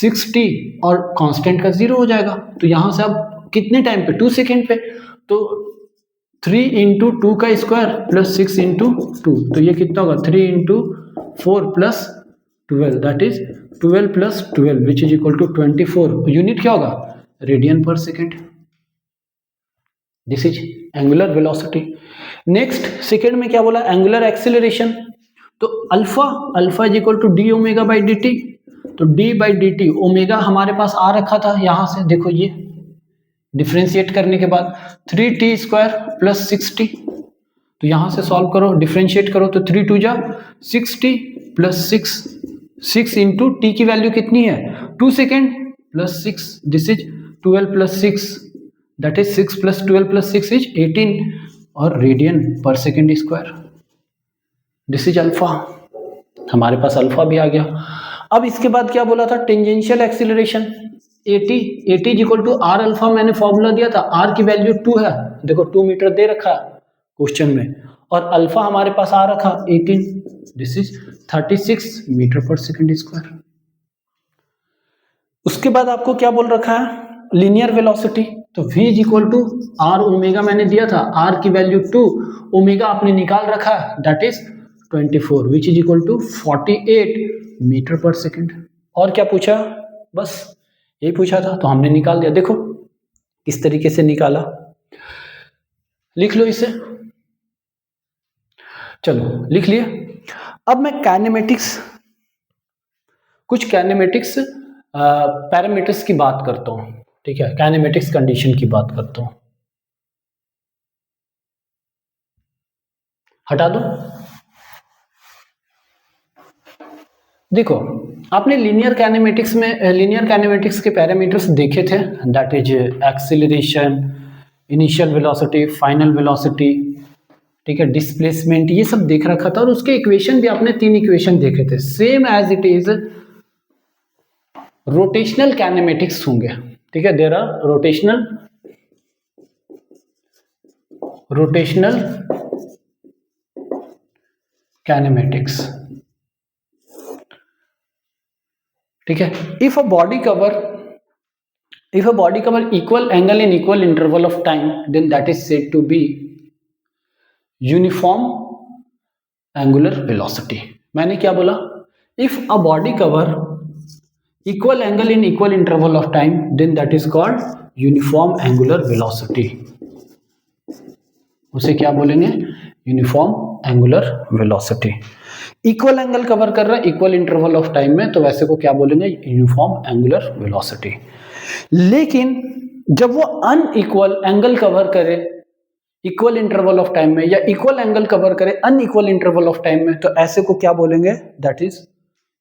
6t, और कांस्टेंट का 0 हो जाएगा. तो यहां से अब कितने टाइम पे? 2 सेकेंड पे. तो 3 इंटू 2 का स्क्वायर प्लस 6 इंटू 2, तो ये कितना होगा? 3 into 4 plus 12 that is 12 plus 12 which is equal to 24. Unit क्या होगा? रेडियन पर second. This is angular velocity. Next second में क्या बोला? Angular acceleration. तो alpha is equal to D omega by D T. तो D by D T, omega हमारे पास आ रखा था यहां से, देखो ये डिफ्रेंशिएट करने के बाद 3t स्क्वायर प्लस 6t. तो यहां से सॉल्व करो, डिफ्रेंशिएट करो, तो 3 2 जा 6t प्लस 6 इंटू टी की वैल्यू कितनी है? 2 second plus 6, this is 12 plus 6 that is 6 plus 12 plus 6 is 18, और रेडियन पर second square. This is alpha. हमारे पास अल्फा भी आ गया. अब इसके बाद क्या बोला था? Tangential acceleration at is equal to r alpha. मैंने फॉर्मूला दिया था, आर की वैल्यू 2 है, देखो 2 मीटर दे रखा क्वेश्चन में, और अल्फा हमारे पास आ रखा 18, दिस इज 36 मीटर पर सेकेंड स्क्वायर. उसके बाद आपको क्या बोल रखा है? Linear velocity. तो v is equal to r omega मैंने दिया था, आर की वैल्यू 2, ओमेगा आपने निकाल रखा है that is 24 which is equal to 48 metre पर सेकेंड. और क्या पूछा? बस यही पूछा था, तो हमने निकाल दिया. देखो किस तरीके से निकाला, लिख लो इसे. चलो लिख लिए. अब मैं कुछ काइनेमेटिक्स पैरामीटर्स की बात करता हूं. ठीक है, काइनेमेटिक्स कंडीशन की बात करता हूं. हटा दो. देखो आपने लीनियर काइनेमेटिक्स के पैरामीटर्स देखे थे, that is acceleration, initial velocity, final velocity, ठीक है, डिस्प्लेसमेंट, ये सब देख रखा था. और उसके इक्वेशन भी आपने 3 इक्वेशन देखे थे. Same as it is rotational kinematics होंगे. ठीक है, देयर आर रोटेशनल काइनेमेटिक्स. ठीक है. If a body cover equal angle in equal interval of time, then that is said to be uniform angular velocity. मैंने क्या बोला? If a body cover equal angle in equal interval of time, then that is called uniform angular velocity. उसे क्या बोलेंगे? Uniform angular velocity. Equal angle cover कर रहा है equal interval of time में, तो वैसे को क्या बोलेंगे? Uniform angular velocity. लेकिन जब वो अनइक्वल एंगल कवर करे इक्वल इंटरवल ऑफ टाइम में, या इक्वल एंगल कवर करे अनइक्वल इंटरवल ऑफ टाइम में, तो ऐसे को क्या बोलेंगे? That is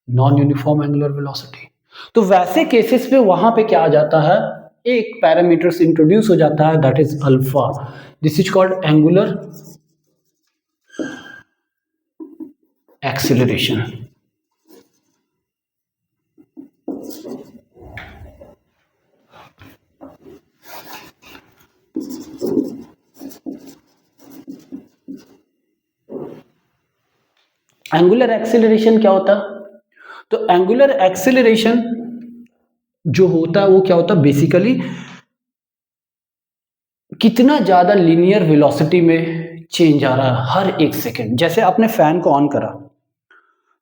non uniform angular velocity. तो वैसे केसेस पे वहां पे क्या आ जाता है? एक पैरामीटर्स इंट्रोड्यूस हो जाता है, that is alpha. This is called angular acceleration. Angular acceleration क्या होता है? तो एंगुलर एक्सीलरेशन जो होता है वो क्या होता है? बेसिकली कितना ज्यादा लीनियर वेलोसिटी में चेंज आ रहा है हर एक सेकेंड. जैसे आपने फैन को ऑन करा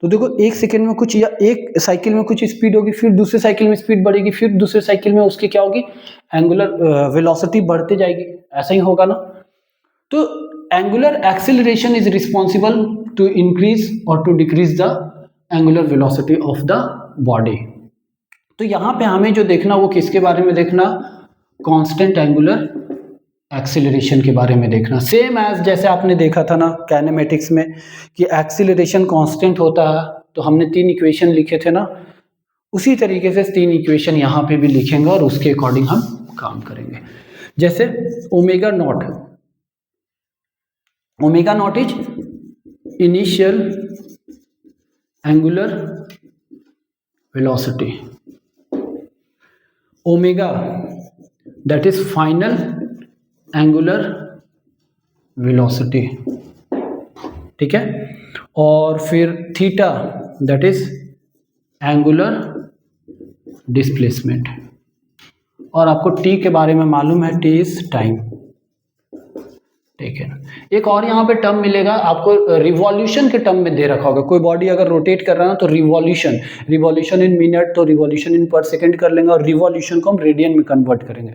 तो देखो एक सेकेंड में कुछ, या एक साइकिल में कुछ स्पीड होगी, फिर दूसरे साइकिल में स्पीड बढ़ेगी, फिर दूसरे साइकिल में उसकी क्या होगी? एंगुलर वेलोसिटी बढ़ते जाएगी. ऐसा ही होगा ना. तो angular acceleration is responsible to increase और to decrease the angular velocity of the body. तो यहाँ पे हमें जो देखना वो किसके बारे में देखना? कांस्टेंट एंगुलर एक्सीलरेशन के बारे में देखना. सेम एज जैसे आपने देखा था ना काइनेमेटिक्स में कि एक्सीलरेशन कांस्टेंट होता है, तो हमने 3 इक्वेशन लिखे थे ना, उसी तरीके से 3 इक्वेशन यहाँ पे भी लिखेंगे और उसके अकॉर्डिंग हम काम करेंगे. जैसे omega naught is initial angular velocity, omega that is final angular velocity. ठीक है. और फिर theta that is angular displacement. और आपको टी के बारे में मालूम है, टी इज टाइम. ठीक है. एक और यहाँ पे टर्म मिलेगा आपको, रिवॉल्यूशन के टर्म में दे रखा होगा. कोई बॉडी अगर रोटेट कर रहा है तो रिवॉल्यूशन इन मिनट, तो रिवॉल्यूशन इन पर सेकेंड कर लेंगे, और रिवॉल्यूशन को हम रेडियन में कन्वर्ट करेंगे.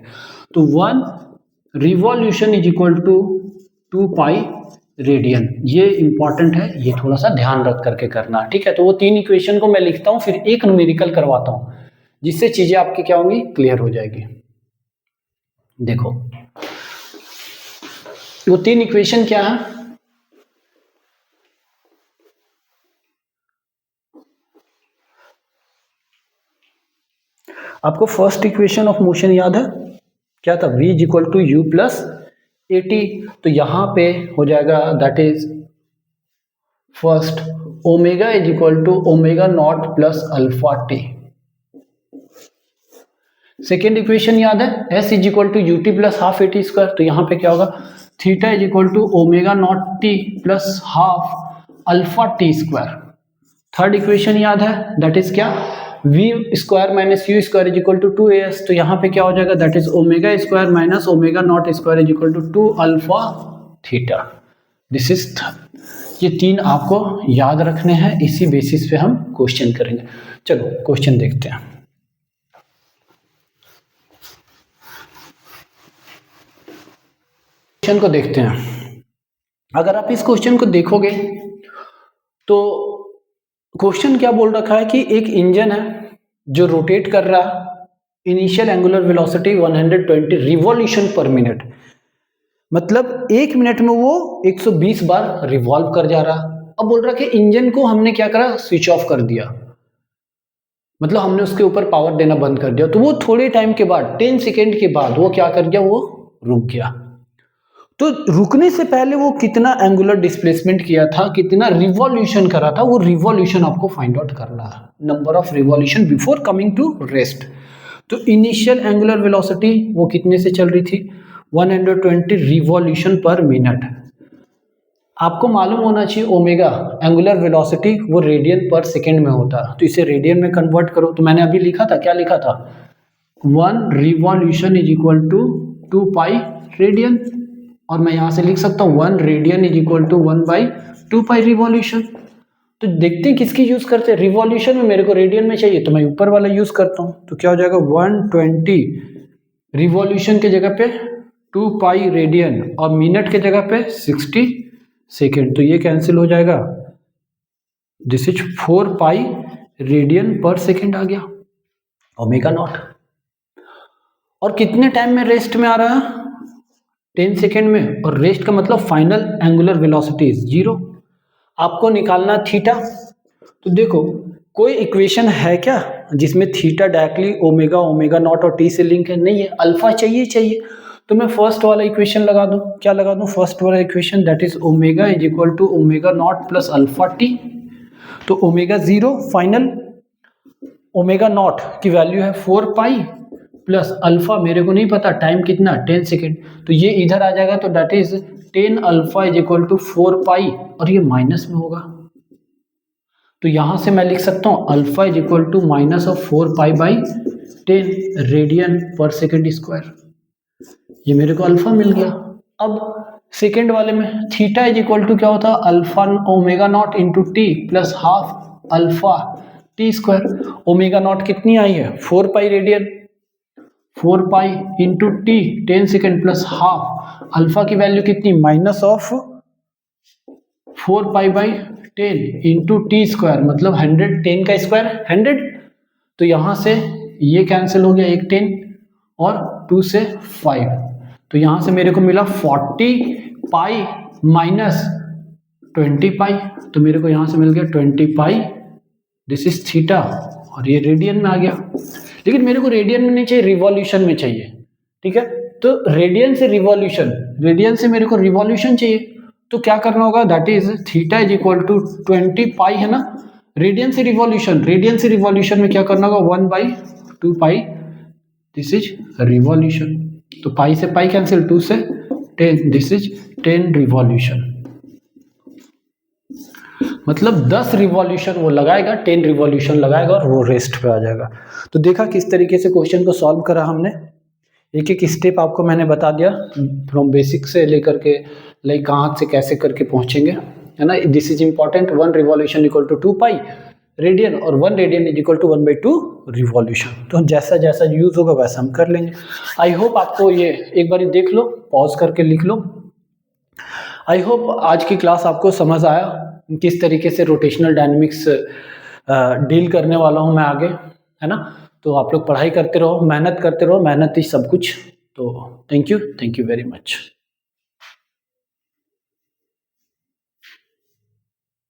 तो 1 revolution is equal to 2 pi radian. ये इंपॉर्टेंट है, ये थोड़ा सा ध्यान रख करके करना. ठीक है. तो वो 3 इक्वेशन को मैं लिखता हूँ, फिर एक न्यूमेरिकल करवाता हूँ, जिससे चीजें आपकी क्या होंगी? क्लियर हो जाएगी. देखो वो 3 इक्वेशन क्या है? आपको फर्स्ट इक्वेशन ऑफ मोशन याद है? क्या था? v is equal to u plus a t. तो यहां पे हो जाएगा that is first omega is equal to omega naught plus alpha t. Second equation याद है? s is equal to u t plus half a t square. तो यहां पे क्या होगा? Theta is equal to omega naught t plus half alpha t square. Third equation याद है? That is क्या? v square minus you square is equal to 2as. तो यहाँ पे क्या हो जाएगा? That is omega square minus omega naught square is equal to 2 alpha theta. This is ये 3 आपको याद रखने हैं. इसी बेसिस पे हम क्वेश्चन करेंगे. चलो क्वेश्चन देखते हैं. क्वेश्चन को देखते हैं. अगर आप इस क्वेश्चन को देखोगे तो क्वेश्चन क्या बोल रखा है कि एक इंजन है जो रोटेट कर रहा है, इनिशियल एंगुलर वेलोसिटी 120 रिवॉल्यूशन पर मिनट. मतलब 1 मिनट में वो 120 बार रिवॉल्व कर जा रहा. अब बोल रहा है कि इंजन को हमने क्या करा? स्विच ऑफ कर दिया. मतलब हमने उसके ऊपर पावर देना बंद कर दिया. तो वो थोड़े टाइम के बाद 10 सेकेंड के बाद वो क्या कर गया? वो रुक गया. तो रुकने से पहले वो कितना एंगुलर डिस्प्लेसमेंट किया था, कितना रिवॉल्यूशन करा था, वो रिवॉल्यूशन आपको फाइंड आउट करना है. Number of revolution before coming to rest. तो इनिशियल एंगुलर वेलोसिटी वो कितने से चल रही थी? 120 रिवॉल्यूशन पर मिनट. आपको मालूम होना चाहिए ओमेगा एंगुलर वेलोसिटी वो रेडियन पर सेकेंड में होता है. तो इसे रेडियन में कन्वर्ट करो. तो मैंने अभी लिखा था, क्या लिखा था? 1 revolution is equal to 2 pi radian. और मैं यहां से लिख सकता हूं 1 radian is equal to 1/2 pi revolution. तो देखते हैं किसकी यूज करते हैं। रिवॉल्यूशन में मेरे को रेडियन में चाहिए तो मैं ऊपर वाला यूज करता हूं, तो क्या हो जाएगा 120 रिवॉल्यूशन के जगह पे 2 पाई रेडियन और मिनट के जगह पे 60 सेकेंड, तो ये कैंसिल हो जाएगा। दिस इज 4 पाई रेडियन पर सेकेंड आ गया ओमेगा नॉट। और कितने टाइम में रेस्ट में आ रहा है 10 सेकेंड में, और रेस्ट का मतलब फाइनल एंगुलर वेलोसिटी इज 0। आपको निकालना थीटा, तो देखो कोई इक्वेशन है क्या जिसमें theta directly omega omega naught और टी से लिंक है, नहीं है, अल्फा चाहिए। तो मैं फर्स्ट वाला इक्वेशन लगा दूं, क्या लगा दूं, फर्स्ट वाला equation that is omega is equal to omega naught plus alpha t. तो ओमेगा 0 फाइनल, ओमेगा नॉट की वैल्यू है 4 पाई प्लस अल्फा मेरे को नहीं पता टाइम कितना 10 सेकेंड, तो ये इधर आ जाएगा, तो that is 10 alpha is equal to 4 pi, और ये माइनस में होगा, तो यहां से मैं लिख सकता हूं alpha is equal to minus of 4 pi by 10 radian पर सेकेंड स्क्वायर। ये मेरे को अल्फा मिल गया। अब सेकेंड वाले में थीटा इज इक्वल टू क्या होता है alpha omega naught into T plus half alpha t square. Omega naught कितनी आई है 4 pi radian, 4 pi into T 10 second plus half, alpha की वैल्यू कितनी minus of 4 pi by 10 into T square, मतलब 100, 10 का square 100, तो यहां से ये कैंसिल हो गया, एक 10 और 2 से 5, तो यहां से मेरे को मिला 40 पाई माइनस 20 पाई, तो मेरे को यहां से मिल गया 20 पाई, दिस इज थीटा, और ये रेडियन में आ गया। लेकिन मेरे को रेडियन में नहीं चाहिए, रिवॉल्यूशन में चाहिए, ठीक है। तो रेडियन से रिवॉल्यूशन, रेडियन से मेरे को रिवॉल्यूशन चाहिए, तो क्या करना होगा that is theta is equal to 20 pi है ना, रेडियन से रिवॉल्यूशन, रेडियन से रिवॉल्यूशन में क्या करना होगा 1/2 पाई, दिस इज रिवॉल्यूशन, तो पाई से पाई कैंसिल, 2 से 10, दिस इज 10 रिवॉल्यूशन, मतलब 10 रिवॉल्यूशन वो लगाएगा, 10 रिवॉल्यूशन लगाएगा और वो रेस्ट पे आ जाएगा। तो देखा किस तरीके से क्वेश्चन को सॉल्व करा हमने, एक एक स्टेप आपको मैंने बता दिया फ्रॉम बेसिक से लेकर के लाइक कहाँ से कैसे करके पहुंचेंगे, है ना। This is important, 1 revolution equal to 2 pi radian और 1 radian is equal to 1/2 revolution. तो जैसा जैसा यूज होगा वैसा हम कर लेंगे। आई होप आपको ये एक बार देख लो, पॉज करके लिख लो। आई होप आज की क्लास आपको समझ आया, किस तरीके से रोटेशनल डायनेमिक्स डील करने वाला हूँ मैं आगे, है ना। तो आप लोग पढ़ाई करते रहो, मेहनत करते रहो, मेहनत ही सब कुछ। तो थैंक यू वेरी मच।